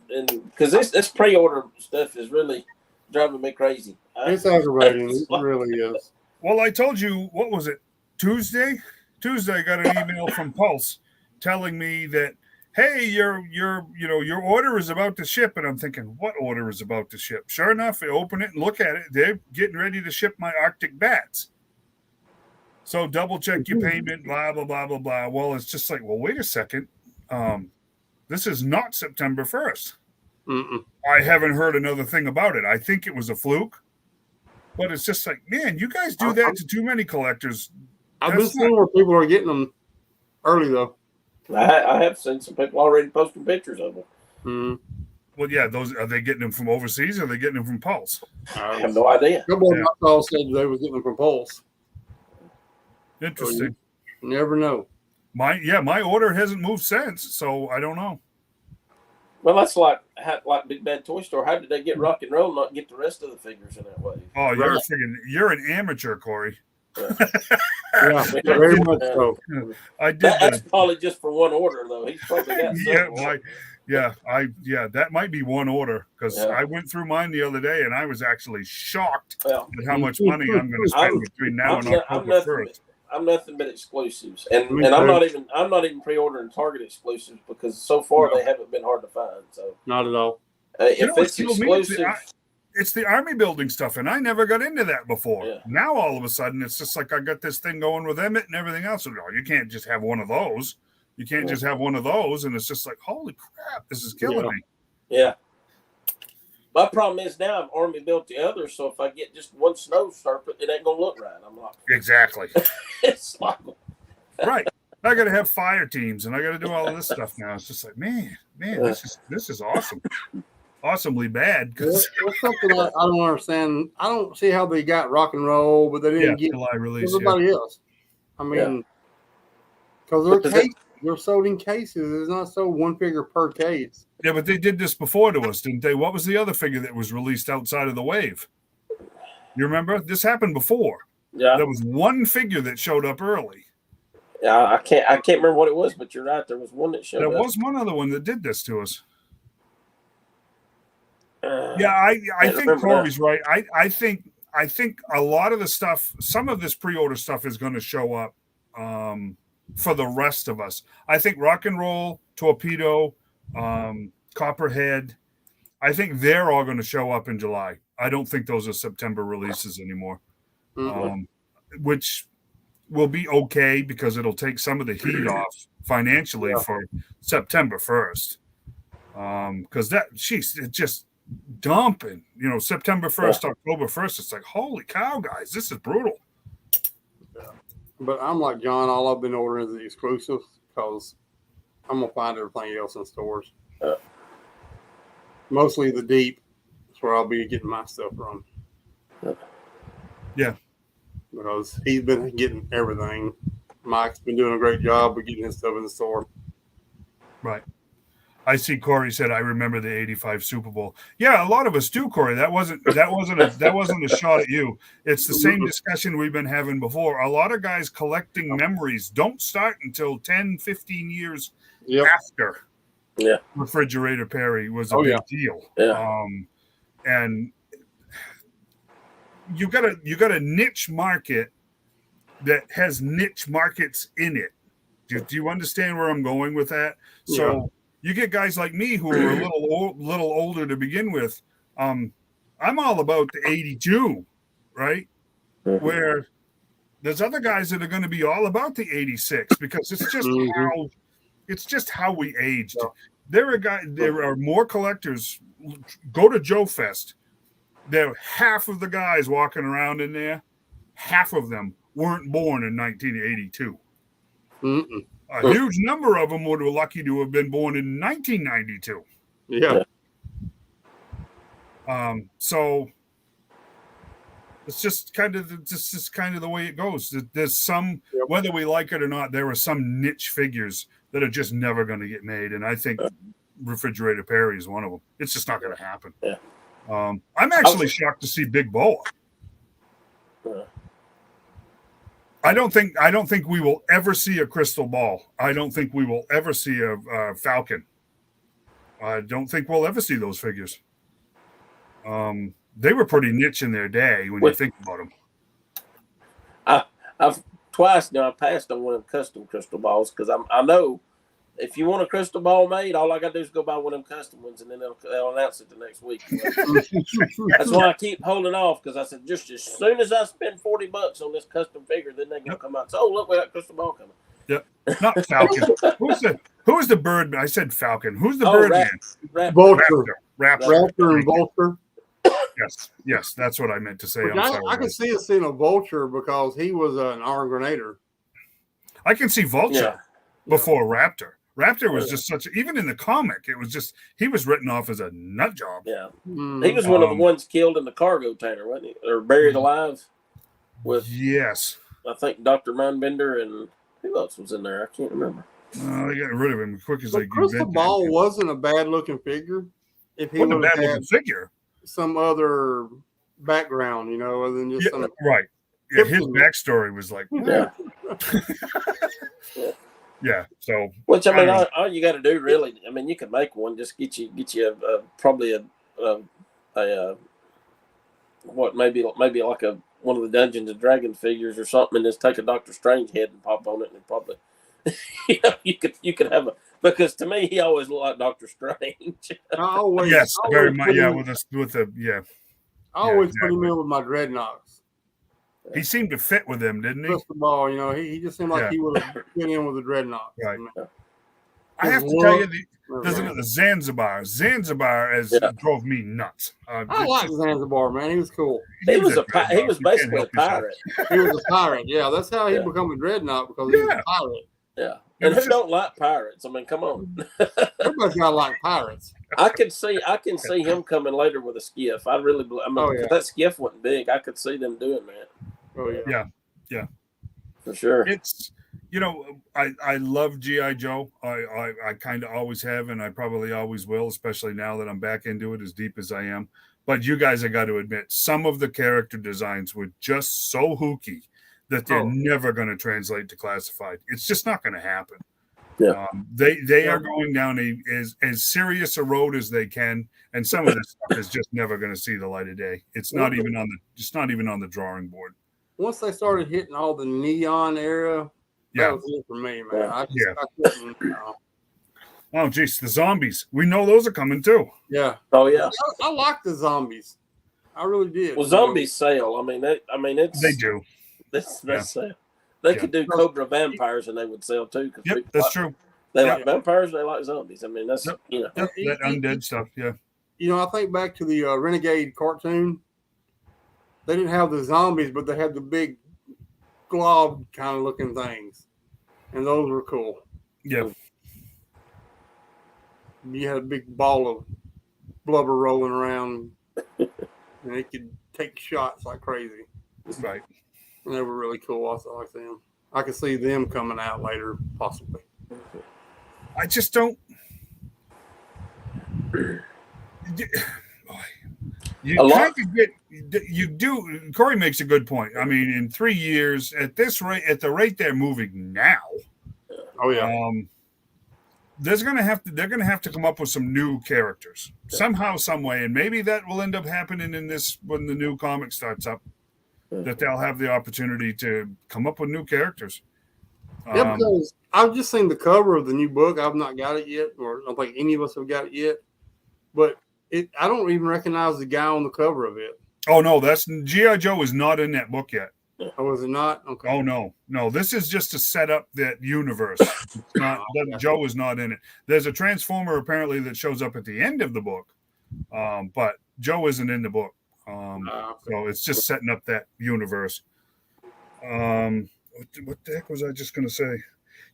And because this pre-order stuff is really driving me crazy. It's aggravating. It really is. well, I told you, what was it? Tuesday, I got an email from Pulse telling me that, hey, your order is about to ship. And I'm thinking, what order is about to ship? Sure enough, I open it and look at it. They're getting ready to ship my Arctic bats. So double check your payment, blah, blah, blah, blah, blah. Well, it's just like, well, wait a second. This is not September 1st. Mm-mm. I haven't heard another thing about it. I think it was a fluke. But it's just like, man, you guys do that to too many collectors. I've been seeing where people are getting them early, though. I have seen some people already posting pictures of them. Mm-hmm. Well, yeah, are they getting them from overseas or are they getting them from Pulse? I have no idea. A couple of my calls said they was getting them from Pulse. Interesting. You never know. My order hasn't moved since, so I don't know. Well, that's like Big Bad Toy Store. How did they get Rock and Roll, not get the rest of the figures in that way? Oh, you're an amateur, Corey. Yeah, very much so. I did That's probably just for one order, though. He's probably got that might be one order because I went through mine the other day and I was actually shocked at how much money I'm going to spend between now and October 1st. I'm nothing but exclusives, and I'm not even pre-ordering Target exclusives because so far they haven't been hard to find. So not at all. If it's exclusive, it's the army building stuff, and I never got into that before. Yeah. Now all of a sudden, it's just like I got this thing going with Emmett and everything else. So, you can't just have one of those. You can't just have one of those, and it's just like, holy crap, this is killing me. Yeah. My problem is now I've army built the others, so if I get just one snow serpent, it ain't gonna look right. I'm like, exactly. It's like, right. I got to have fire teams, and I got to do all of this stuff now. It's just like, man, this is awesome, awesomely bad. It's something I don't understand. I don't see how they got Rock and Roll, but they didn't get July release, everybody else. I mean, because they're sold in cases. It's not sold one figure per case. Yeah, but they did this before to us, didn't they? What was the other figure that was released outside of the wave? You remember? This happened before. Yeah. There was one figure that showed up early. I can't remember what it was, but you're right. There was one that showed There up. was one other one that did this to us. Uh, Yeah, I can't think remember Corey's right. I think a lot of the stuff, some of this pre-order stuff is going to show up for the rest of us. I think Rock and Roll, Torpedo, Copperhead, I think they're all going to show up in July. I don't think those are September releases anymore, which will be okay because it'll take some of the heat off financially for September 1st. Because it's just dumping, September 1st, October 1st. It's like, holy cow, guys, this is brutal. But I'm like John, all I've been ordering is the exclusives because I'm going to find everything else in stores. Mostly the deep is where I'll be getting my stuff from. Yeah. Because he's been getting everything. Mike's been doing a great job of getting his stuff in the store. Right. I see Corey said, I remember the 85 Super Bowl. Yeah, a lot of us do, Corey. That wasn't a shot at you. It's the same discussion we've been having before. A lot of guys collecting memories don't start until 10, 15 years after Refrigerator Perry was a big deal. Yeah. And you got a niche market that has niche markets in it. Do you understand where I'm going with that? So you get guys like me who are a little older to begin with. I'm all about the 82, right? Mm-hmm. Where there's other guys that are going to be all about the 86 because it's just how we aged. There are more collectors. Go to Joefest. There half of the guys walking around in there, half of them weren't born in 1982. A huge number of them would have lucky to have been born in 1992. Yeah. So it's just kind of the way it goes. There's some, whether we like it or not, there are some niche figures that are just never going to get made, and I think Refrigerator Perry is one of them. It's just not going to happen. Yeah. I'm actually shocked to see Big Boa. I don't think we will ever see a crystal ball. I don't think we will ever see a falcon. I don't think we'll ever see those figures. They were pretty niche in their day when you think about them. I've twice now I passed on one of them custom crystal balls because I know if you want a crystal ball made, all I got to do is go buy one of them custom ones, and then they'll announce it the next week. That's why I keep holding off because I said just as soon as I spend $40 on this custom figure, then they're gonna come out. So look, we got crystal ball coming. Yep, not falcon. Who's the bird? I said falcon. Who's the bird man? Vulture. Raptor and Vulture. Yes, that's what I meant to say. I can see us seeing a Vulture because he was an Iron Grenader. I can see Vulture before Raptor. Raptor was just even in the comic, it was just, he was written off as a nut job. Yeah. He was one of the ones killed in the cargo tanker, wasn't he? Or buried alive with, I think, Dr. Mindbender and who else was in there? I can't remember. They got rid of him as quick as they could. Crystal Ball wasn't a bad looking figure. If he wasn't a bad looking figure. Some other background, other than just some. Right. Yeah, his backstory was like, so which I mean, all you got to do really, I mean, you can make one, just get you probably maybe like one of the Dungeons and Dragons figures or something, and just take a Doctor Strange head and pop on it, and probably you could have because to me he always looked like Doctor Strange. Very much. Yeah, with the I always put him in with my dreadnoughts. He seemed to fit with them, didn't he? Crystal Ball, he just seemed like he would have fit in with the dreadnought. Right. I have to tell you, the Zanzibar drove me nuts. I like Zanzibar, man. He was cool. He was basically a pirate. He was a pirate. Yeah, that's how he became a dreadnought because he was a pirate. Yeah. And who don't like pirates? I mean, come on. Everybody's got to like pirates. I can see him coming later with a skiff. If that skiff wasn't big, I could see them doing that. Oh yeah. For sure. It's I love G.I. Joe. I kind of always have, and I probably always will, especially now that I'm back into it as deep as I am. But you guys have got to admit, some of the character designs were just so hooky that they're never going to translate to classified. It's just not going to happen. Yeah. They are going down as serious a road as they can, and some of this stuff is just never going to see the light of day. It's not even on the drawing board. Once they started hitting all the neon era, that was it for me, man. I couldn't. Oh, geez, the zombies. We know those are coming too. Yeah. Oh yeah. I like the zombies. I really did. Well, zombies sell. I mean, it's they do. They sell. They could do Cobra vampires and they would sell too. Yep, that's true. They like vampires. They like zombies. I mean, that's that undead stuff. Yeah. I think back to the Renegade cartoon. They didn't have the zombies, but they had the big glob kind of looking things, and those were cool. Yeah. You had a big ball of blubber rolling around, and it could take shots like crazy. Right. And they were really cool. I like them. I could see them coming out later, possibly. I just don't. You kind of get. You do. Corey makes a good point. I mean, in 3 years, at this rate, at the rate they're moving now. Oh yeah. They're gonna have to come up with some new characters somehow, some way, and maybe that will end up happening in this when the new comic starts up. That they'll have the opportunity to come up with new characters. Yeah, because I've just seen the cover of the new book. I've not got it yet, or I don't think any of us have got it yet. But I don't even recognize the guy on the cover of it. Oh no, that's G.I. Joe is not in that book yet. Oh, is it not? Okay. Oh no. This is just to set up that universe. It's not, Joe is not in it. There's a Transformer apparently that shows up at the end of the book, but Joe isn't in the book. So it's just setting up that universe. What the heck was I just going to say?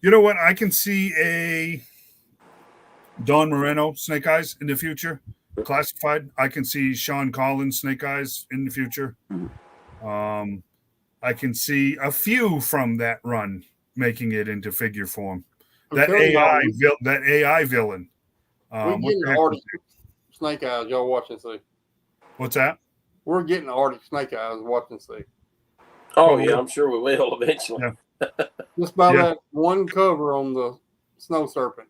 You know what? I can see a Don Moreno Snake Eyes in the future, classified. I can see Sean Collins Snake Eyes in the future. I can see a few from that run making it into figure form. That AI villain. We're getting Arctic Snake Eyes. Y'all watch and see. What's that? We're getting Arctic Snake Eyes. Watch and see. Oh yeah, I'm sure we will eventually. Yeah. Just by that one cover on the Snow Serpent,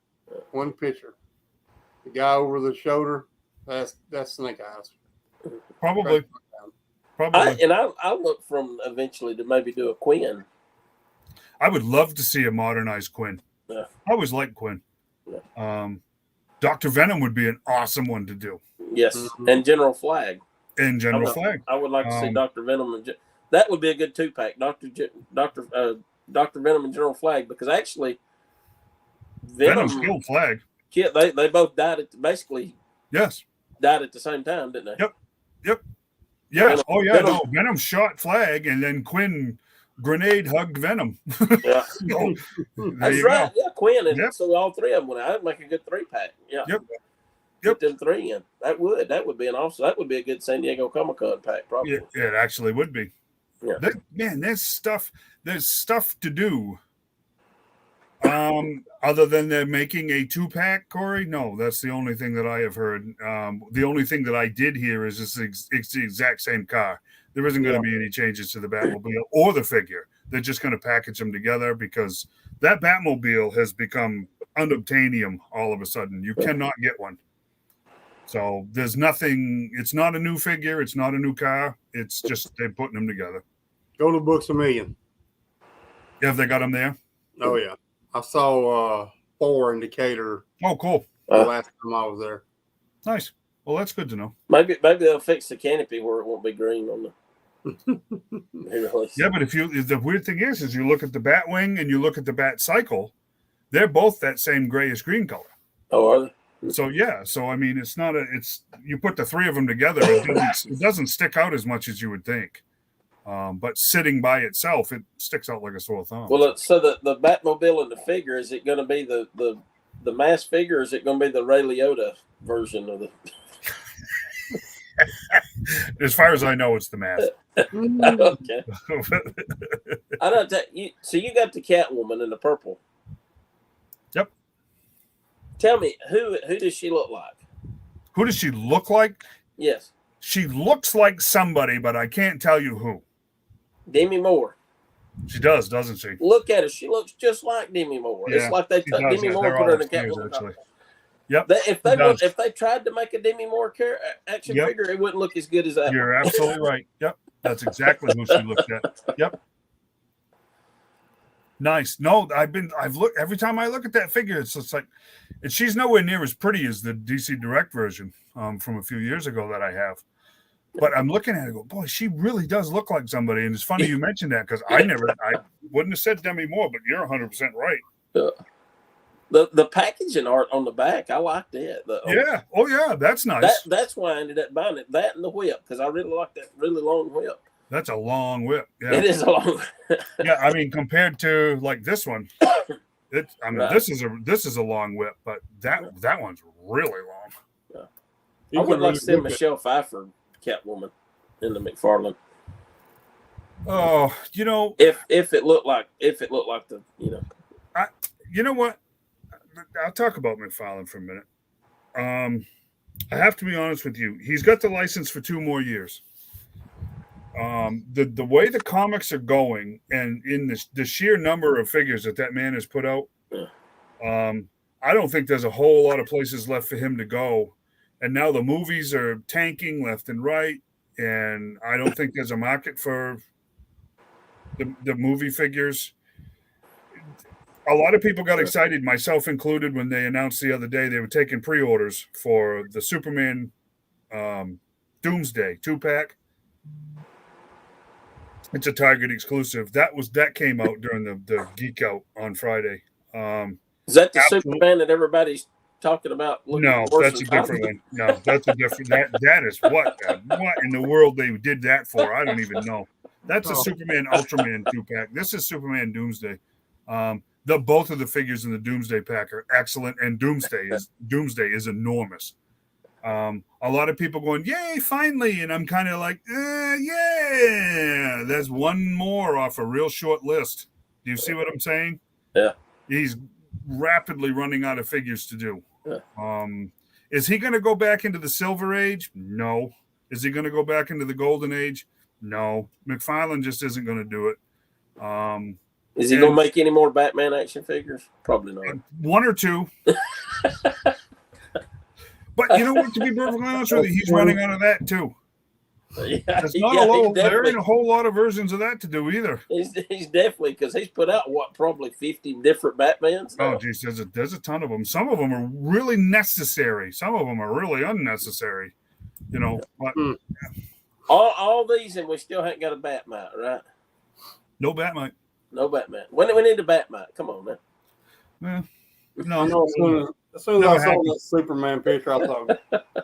one picture. The guy over the shoulder, that's Snake Eyes. Probably. I look from eventually to maybe do a Quinn. I would love to see a modernized Quinn. Yeah. I always liked Quinn. Yeah. Dr. Venom would be an awesome one to do. Yes, and General Flag. And General Flag. I would like to see Dr. Venom and that would be a good 2-pack. Dr. Venom and General Flag, because actually Venom's killed Flag. Yeah, they both died at died at the same time, didn't they? Yep. Yeah. Venom shot Flag, and then Quinn grenade hugged Venom. Yeah. So, that's right. Yeah, Quinn. And so all three of them went out. That'd make a good 3-pack. Yeah. Yep. Get them 3 in. That would be an awesome. That would be a good San Diego Comic-Con pack, probably. Yeah, it actually would be. Yeah. There's stuff to do. Other than they're making a 2-pack, Corey? No, that's the only thing that I have heard. The only thing that I did hear is it's the exact same car. There isn't going to be any changes to the Batmobile or the figure. They're just going to package them together because that Batmobile has become unobtainium all of a sudden. You cannot get one. So there's nothing. It's not a new figure. It's not a new car. It's just they're putting them together. Go to Books A Million. Have they got them there? Oh yeah, I saw 4 in Decatur. Oh, cool. The last time I was there. Nice. Well, that's good to know. Maybe they'll fix the canopy where it won't be green on the. Yeah, but if the weird thing is you look at the Batwing and you look at the Bat Cycle, they're both that same grayish green color. Oh, are they? So I mean, it's not you put the 3 of them together, it doesn't stick out as much as you would think. But sitting by itself, it sticks out like a sore thumb. Well, so the Batmobile and the figure, is it going to be the mass figure, or is it going to be the Ray Liotta version of the? As far as I know, it's the mask. Okay. I don't you. So you got the Catwoman in the purple. Yep. Tell me, who does she look like? Who does she look like? Yes. She looks like somebody, but I can't tell you who. Demi Moore. She does, doesn't she? Look at her. She looks just like Demi Moore. Yeah, It's like they she took does, Demi yeah. Moore They're and put her in a almost figures, Catwoman. actually. Yep. If they tried to make a Demi Moore action figure, it wouldn't look as good as that. You're absolutely right. Yep. That's exactly who she looked at. Yep. Nice. No, I've looked every time I look at that figure, it's just like, and she's nowhere near as pretty as the DC Direct version from a few years ago that I have. But I'm looking at it and go, boy, she really does look like somebody. And it's funny you mentioned that because I wouldn't have said Demi Moore, but you're 100% right. The packaging art on the back, I like that. Yeah. Oh, yeah. That's nice. That's why I ended up buying it. That and the whip, because I really like that really long whip. That's a long whip. Yeah. It is a long Yeah, I mean, compared to like this one, this is a long whip, but that one's really long. I would like to see Michelle Pfeiffer Catwoman in the McFarlane. Oh, if it looked like the you know what? I'll talk about McFarlane for a minute. I have to be honest with you. He's got the license for 2 more years. The way the comics are going, and in the sheer number of figures that man has put out, I don't think there's a whole lot of places left for him to go. And now the movies are tanking left and right, and I don't think there's a market for the movie figures. A lot of people got excited, myself included, when they announced the other day they were taking pre-orders for the Superman Doomsday 2-pack. It's a Target exclusive. That came out during the Geek Out on Friday. Is that the Superman that everybody's talking about? No, that's a different one. No, that's a different. That is what in the world they did that for? I don't even know. That's a Superman Ultraman 2-pack. This is Superman Doomsday. Both of the figures in the Doomsday pack are excellent, and Doomsday is enormous. A lot of people going, yay, finally, and I'm kind of like, yeah, there's one more off a real short list. Do you see what I'm saying? Yeah. He's rapidly running out of figures to do. Yeah. Is he going to go back into the Silver Age? No. Is he going to go back into the Golden Age? No. McFarlane just isn't going to do it. Is he going to make any more Batman action figures? Probably not. 1 or 2. But you know what? To be perfectly honest with you, he's running out of that too. Yeah, there ain't a whole lot of versions of that to do either. He's definitely, because he's put out probably 50 different Batmans now. Oh, geez, there's a ton of them. Some of them are really necessary. Some of them are really unnecessary. But all these, and we still haven't got a Batmite, right? No Batmite. No Batman. When we need a Batmite? Come on, man. No. As soon as I saw that Superman picture, I thought,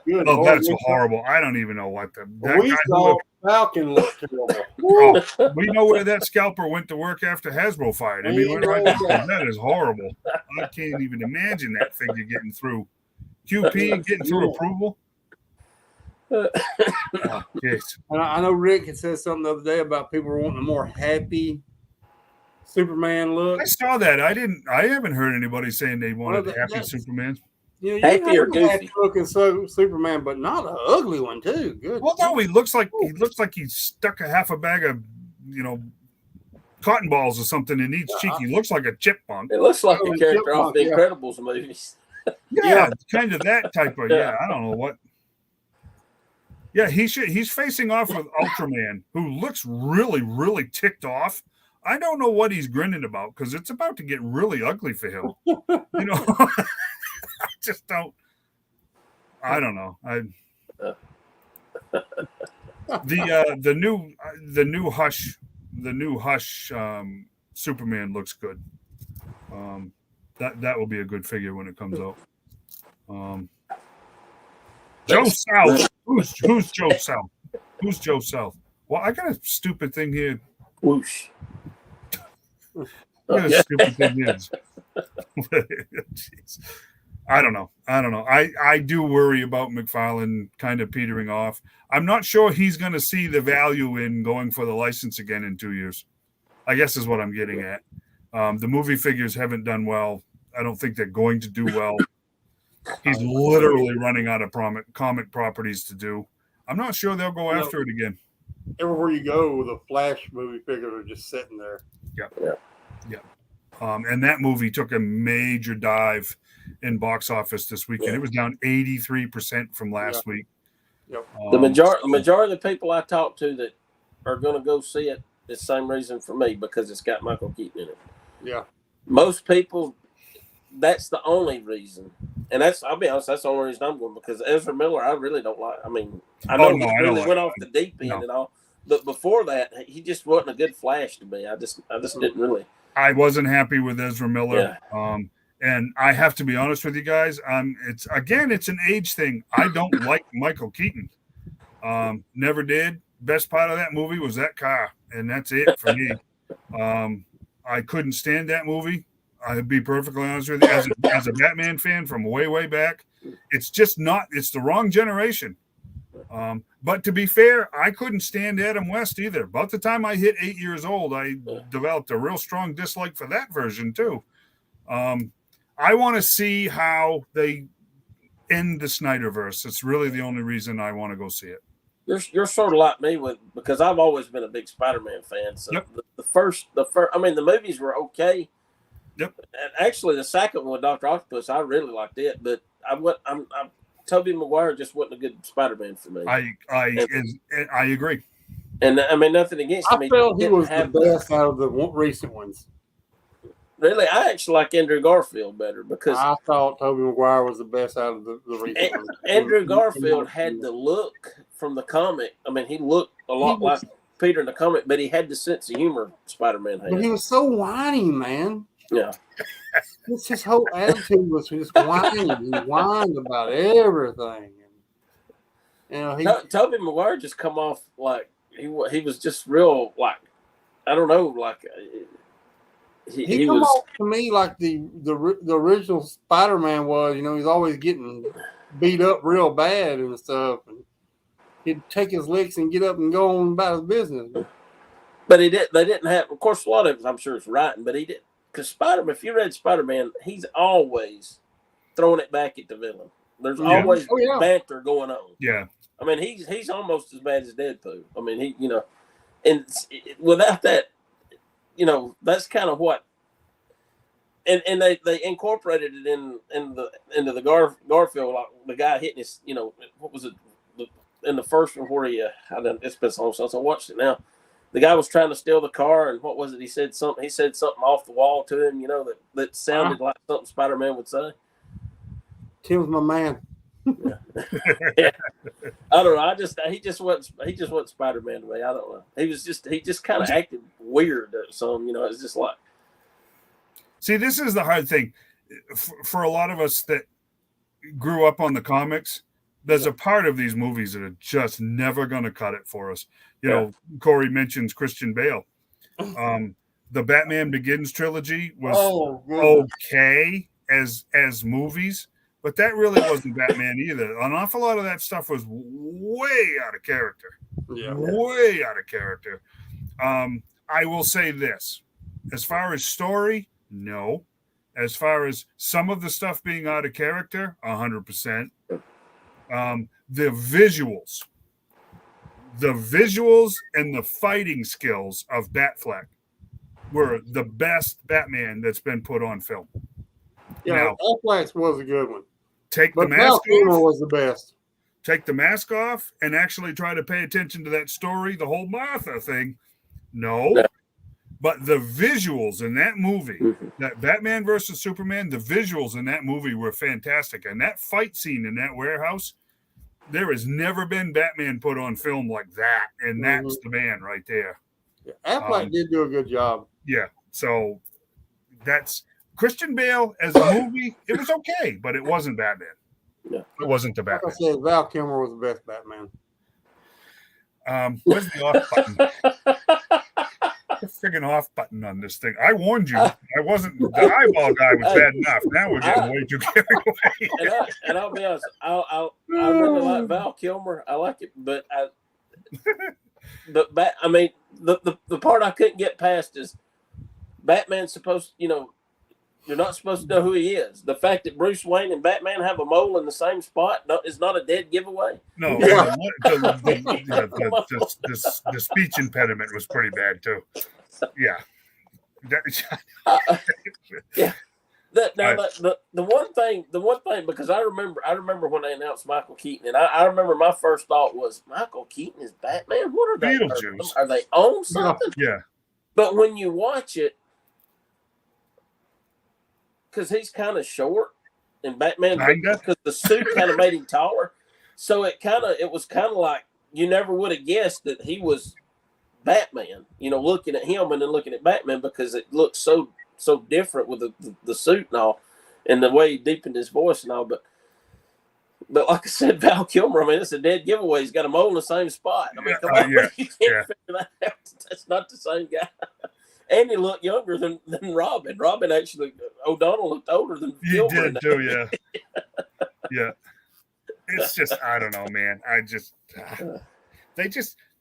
good. Oh, that's horrible. I don't even know what we saw Falcon look terrible. We know where that scalper went to work after Hasbro fired. I mean, that is horrible. I can't even imagine that figure getting through QP and getting through approval. Yes. And I know Rick had said something the other day about people wanting a more happy Superman look. I saw that. I haven't heard anybody saying they wanted a happy Superman. Happy or goofy looking Superman, but not an ugly one too. Good. Well, no, he looks like he stuck a half a bag of cotton balls or something in each cheek. He looks like a chipmunk. It looks like a character off the Incredibles movies. Yeah, kind of that type of. Yeah, I don't know what. Yeah, he's facing off with Ultraman, who looks really, really ticked off. I don't know what he's grinning about because it's about to get really ugly for him. I just don't. I don't know. The new Hush Superman looks good. That will be a good figure when it comes out. Joe South. Who's Joe South? Who's Joe South? Well, I got a stupid thing here. Whoosh. What a stupid thing is. Jeez. I don't know. I do worry about McFarlane kind of petering off. I'm not sure he's going to see the value in going for the license again in 2 years. I guess is what I'm getting at. The movie figures haven't done well. I don't think they're going to do well. He's literally running out of comic properties to do. I'm not sure they'll go after it again. everywhere you go, the Flash movie figures are just sitting there. And that movie took a major dive in box office this weekend. Yeah. It was down 83% from last week. Yep. The majority of the people I talk to that are going to go see it, the same reason for me, because it's got Michael Keaton in it. Yeah. Most people, that's the only reason. And I'll be honest, that's the only reason I'm going, because Ezra Miller, I really don't like. I mean, I know he really went off the deep end and all, but before that, he just wasn't a good Flash to me. I just didn't really. I wasn't happy with Ezra Miller. Yeah. And I have to be honest with you guys. It's an age thing. I don't like Michael Keaton. Never did. Best part of that movie was that car, and that's it for me. I couldn't stand that movie. I'd be perfectly honest with you. As a Batman fan from way back, it's just not. It's the wrong generation. But to be fair, I couldn't stand Adam West either. About the time I hit 8 years old, I developed a real strong dislike for that version too. I want to see how they end the Snyderverse. It's really the only reason I want to go see it. You're sort of like me because I've always been a big Spider-Man fan. So the first, I mean, the movies were okay. Yep. And actually, the second one with Dr. Octopus, I really liked it, but Tobey Maguire just wasn't a good Spider-Man for me. I agree. And I mean, nothing against him. I felt he was the best out of the recent ones. Really, I actually like Andrew Garfield better because I thought Tobey Maguire was the best out of the recent ones. Andrew Garfield had the look from the comic. I mean, he looked a lot like Peter in the comic, but he had the sense of humor Spider-Man had. But he was so whiny, man. Yeah. His whole attitude was just whining. He whined about everything. And, Tobey Maguire just come off like he was just real, like, I don't know, like he come was off to me like the original Spider-Man was. You know, he's always getting beat up real bad and stuff, and he'd take his licks and get up and go on about his business. But they didn't have, of course, a lot of it I'm sure it's writing, but he did. Because Spider-Man, if you read Spider-Man, he's always throwing it back at the villain. There's always banter going on. Yeah. I mean, he's almost as bad as Deadpool. I mean, and without that, that's kind of what. And they incorporated it into the Garfield, like the guy hitting his, what was it, in the first one where it's been so long since I watched it now. The guy was trying to steal the car, and what was it? He said something off the wall to him, that sounded like something Spider-Man would say. Tim's my man. Yeah. I don't know. He just wasn't Spider-Man to me. I don't know. He just kind of acted weird or something. It's just like. See, this is the hard thing for a lot of us that grew up on the comics. There's a part of these movies that are just never going to cut it for us. Corey mentions Christian Bale. The Batman Begins trilogy was okay as movies, but that really wasn't Batman either. An awful lot of that stuff was way out of character. Yeah. Way out of character. I will say this. As far as story, no. As far as some of the stuff being out of character, 100%. The visuals and the fighting skills of Batfleck were the best Batman that's been put on film. Yeah, Batfleck was a good one. Take the mask off. Was the best. Take the mask off and actually try to pay attention to that story, the whole Martha thing. No. But the visuals in that movie, that Batman versus Superman, the visuals in that movie were fantastic. And that fight scene in that warehouse, there has never been Batman put on film like that. And that's the man right there. Yeah, Affleck did do a good job. Yeah. So that's Christian Bale as a movie. It was okay, but it wasn't Batman. Yeah. It wasn't the Batman. Like I said, Val Kilmer was the best Batman. Where's the off button? The friggin' off button on this thing. I warned you. I wasn't. The eyeball guy was bad enough. Now we're getting way too carried away. And I'll be honest. I really like Val Kilmer. I like it, but I mean, the part I couldn't get past is Batman's supposed. You're not supposed to know who he is. The fact that Bruce Wayne and Batman have a mole in the same spot is not a dead giveaway. No, Yeah. the speech impediment was pretty bad too. Yeah. Yeah. The one thing, because I remember when they announced Michael Keaton, and I remember my first thought was, Michael Keaton is Batman? What are they? Beetlejuice. Are they on something? Yeah. But when you watch it, because he's kind of short, and Batman, because the suit kind of made him taller, so it was kind of like you never would have guessed that he was Batman. Looking at him and then looking at Batman, because it looks so different with the suit and all, and the way he deepened his voice and all. But like I said, Val Kilmer, I mean, it's a dead giveaway. He's got a mole in the same spot. I mean, come on, you can't figure that out. That's not the same guy. And he looked younger than Robin. Robin actually, O'Donnell looked older than Kilmer. He did too, yeah. Yeah. It's just, I don't know, man.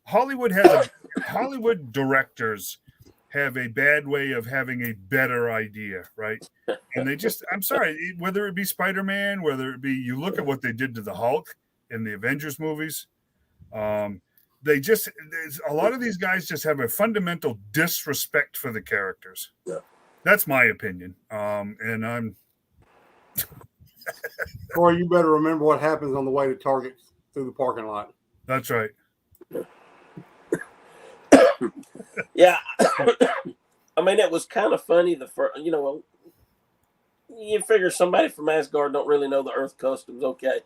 Hollywood directors have a bad way of having a better idea, right? And I'm sorry, whether it be Spider-Man, whether it be, you look at what they did to the Hulk in the Avengers movies, a lot of these guys just have a fundamental disrespect for the characters. Yeah. That's my opinion. And I'm... Or you better remember what happens on the way to Target through the parking lot. That's right. Yeah. I mean, it was kind of funny. You figure somebody from Asgard don't really know the Earth customs, okay.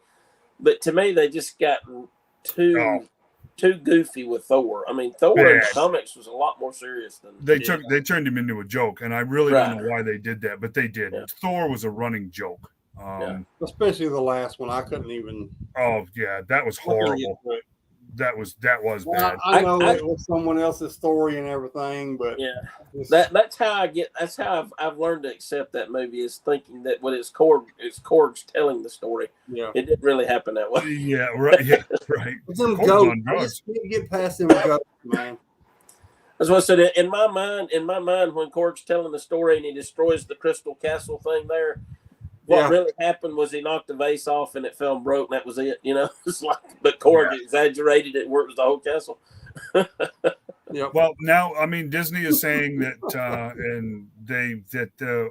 But to me, they just got too goofy with Thor. I mean, Thor in the comics was a lot more serious than they turned him into a joke, and I really don't know why they did that, but they did. Yeah. Thor was a running joke. Especially the last one. I couldn't even. Oh yeah, that was horrible. That was bad. I know it was someone else's story and everything, but that's how I've learned to accept that movie, is thinking that when it's Korg's telling the story. Yeah, it didn't really happen that way. Yeah, right. Yeah, right. Them ghosts. I just can't get past them ghosts, man. That's what I said. In my mind, when Korg's telling the story and he destroys the Crystal Castle thing there, what really happened was he knocked the vase off and it fell and broke, and that was it. It's like, but Korg exaggerated it where it was the whole castle. Well, now I mean, Disney is saying that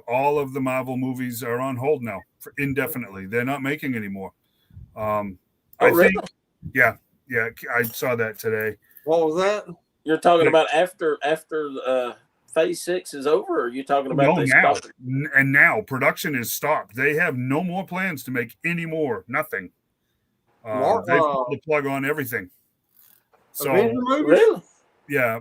all of the Marvel movies are on hold now indefinitely. They're not making any more. I think, I saw that today. What was that? You're talking about after Phase 6 is over, or are you talking about now? And now production is stopped. They have no more plans to make any more. Nothing. They've pulled the plug on everything. So really, yeah.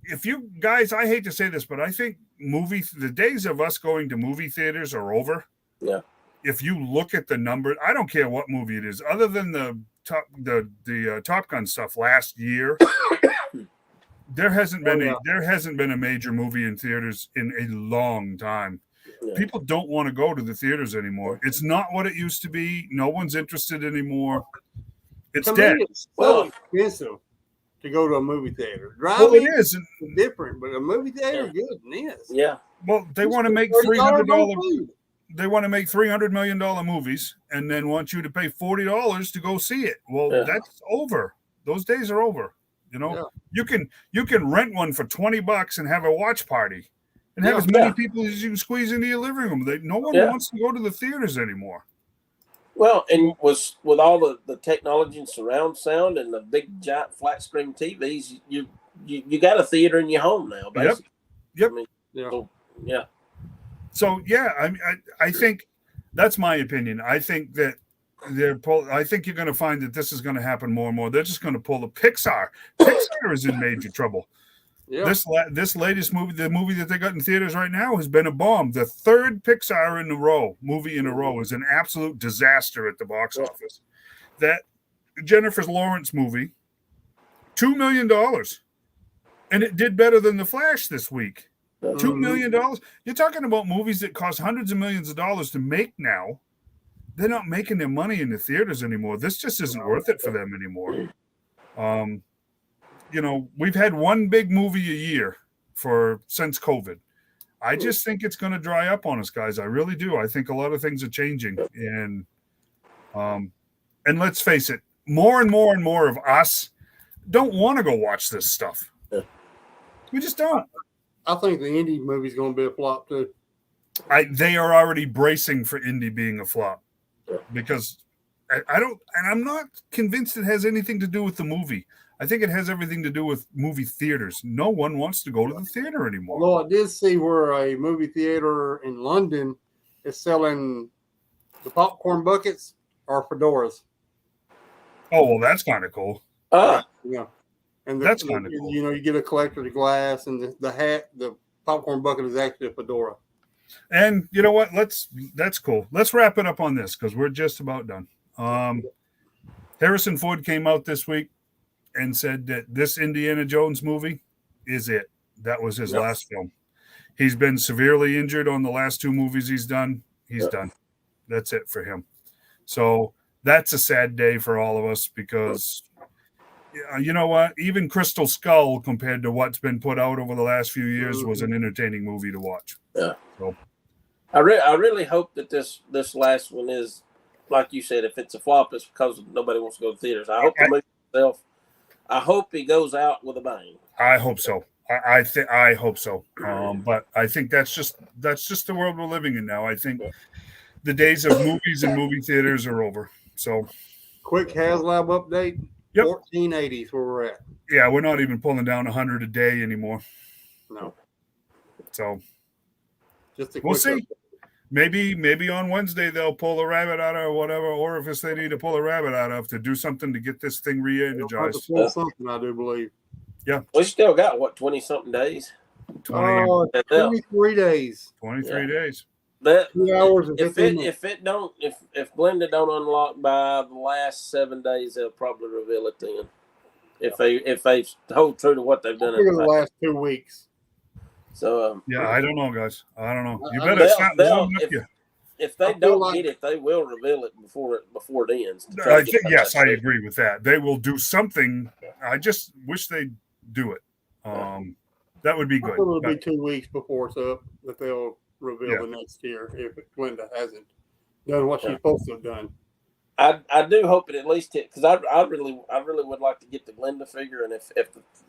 If you guys, I hate to say this, but I think the days of us going to movie theaters are over. Yeah. If you look at the number, I don't care what movie it is, other than the Top Gun stuff last year. There hasn't been a major movie in theaters in a long time. Yeah. People don't want to go to the theaters anymore. It's not what it used to be. No one's interested anymore. It's dead. It's so expensive to go to a movie theater. Driving is different, but a movie theater is. Yeah. Well, they want to make $300. They want to make $300 million movies, and then want you to pay $40 to go see it. Well, that's over. Those days are over. You can rent one for $20 and have a watch party, and have as many people as you can squeeze into your living room. No one wants to go to the theaters anymore. Well, and with all the technology and surround sound and the big giant flat screen TVs, you got a theater in your home now, basically. Yep. I mean, So I think that's my opinion. I think that I think you're going to find that this is going to happen more and more. They're just going to pull the Pixar. Pixar is in major trouble. Yeah. This latest movie, the movie that they got in theaters right now, has been a bomb. The third Pixar movie in a row is an absolute disaster at the box office. That Jennifer Lawrence movie, $2 million, and it did better than The Flash this week. $2 million. You're talking about movies that cost hundreds of millions of dollars to make now. They're not making their money in the theaters anymore. This just isn't worth it for them anymore. We've had one big movie a year since COVID. I just think it's going to dry up on us, guys. I really do. I think a lot of things are changing, and let's face it, more and more and more of us don't want to go watch this stuff. We just don't. I think the indie movie's going to be a flop too. They are already bracing for indie being a flop because I don't, and I'm not convinced it has anything to do with the movie. I think it has everything to do with movie theaters. No one wants to go to the theater anymore. Well, I did see where a movie theater in London is selling the popcorn buckets or fedoras. Oh, well, that's kind of cool. Yeah. And That's kinda cool. You know, you get a collector's glass, and the hat, the popcorn bucket is actually a fedora. And you know what? That's cool. Let's wrap it up on this because we're just about done. Harrison Ford came out this week and said that this Indiana Jones movie is it. That was his last film. He's been severely injured on the last 2 movies he's done. He's done. That's it for him. So that's a sad day for all of us because you know what? Even Crystal Skull, compared to what's been put out over the last few years, was an entertaining movie to watch. Yeah. So I really hope that this last one is, like you said, if it's a flop, it's because nobody wants to go to theaters. I hope the movie itself. I hope he goes out with a bang. I hope so. I hope so. But I think that's just the world we're living in now. I think the days of movies and movie theaters are over. So, quick HasLab update. Yep. 1480 is where we're at. Yeah, we're not even pulling down 100 a day anymore. No. So Just a we'll quick see. Maybe on Wednesday they'll pull a rabbit out of whatever orifice they need to pull a rabbit out of to do something to get this thing re-energized. Something, I do believe. Yeah. We still got, 20-something days? 23 days. 23 days. That 2 hours and if 15 minutes. if Glenda don't unlock by the last 7 days, they'll probably reveal it then. If they hold true to what they've done in the the last 2 weeks. So yeah, I don't know, guys. I don't know. You they'll- better stop they'll- warming up you. if they feel don't like- get it, they will reveal it before it ends. to try I to get think that yes, I shit. agree with that. They will do something. I just wish they'd do it. That would be I good. thought it'll be But 2 weeks before it's up that they'll reveal the next year if Glenda hasn't done what she's supposed to have done. I do hope it at least hit because I really would like to get the Glenda figure, and if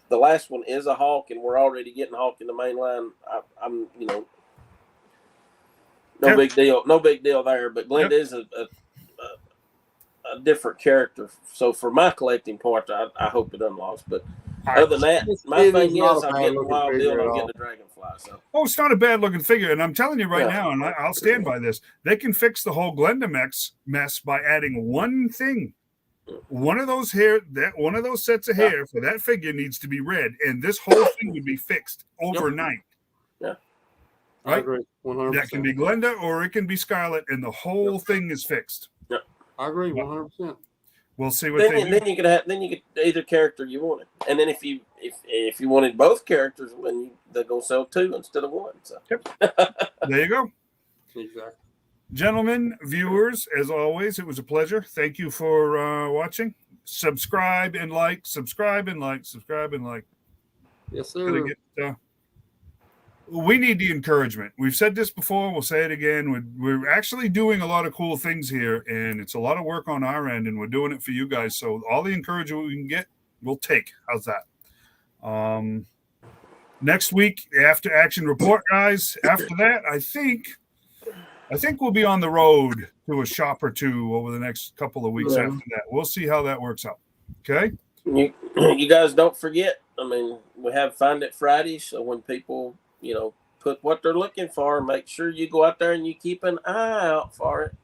the last one is a Hawk and we're already getting Hawk in the main line, I'm no big deal there. But Glenda is a different character, so for my collecting part, I hope it unlocks. But other than that, my thing is I'm getting Wild Bill and I'm getting the Dragonfly. So it's not a bad looking figure, and I'm telling you right now, and I'll stand by this. They can fix the whole Glenda mess by adding one thing. One of those sets of hair for that figure needs to be red, and this whole thing would be fixed overnight. Yeah. I Right? agree. 100%. That can be Glenda or it can be Scarlet, and the whole thing is fixed. I agree 100%. We'll see what they do. Then you get either character you wanted, and then if you wanted both characters, then they're gonna sell 2 instead of 1. So There you go. Exactly. Gentlemen, viewers, as always, it was a pleasure. Thank you for watching. Subscribe and like. Yes, sir. We need the encouragement. We've said this before. We'll say it again. We're actually doing a lot of cool things here, and it's a lot of work on our end, and we're doing it for you guys. So all the encouragement we can get, we'll take. How's that? Next week, after action report, guys. After that, I think we'll be on the road to a shop or 2 over the next couple of weeks after that. We'll see how that works out. Okay? you guys don't forget. I mean, we have Find It Friday, so when people put what they're looking for, make sure you go out there and you keep an eye out for it.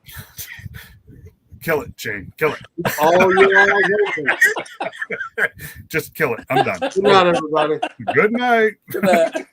Kill it, Shane. Kill it. Oh, yeah. Just kill it. I'm done. Good night, everybody. Good night. Good night.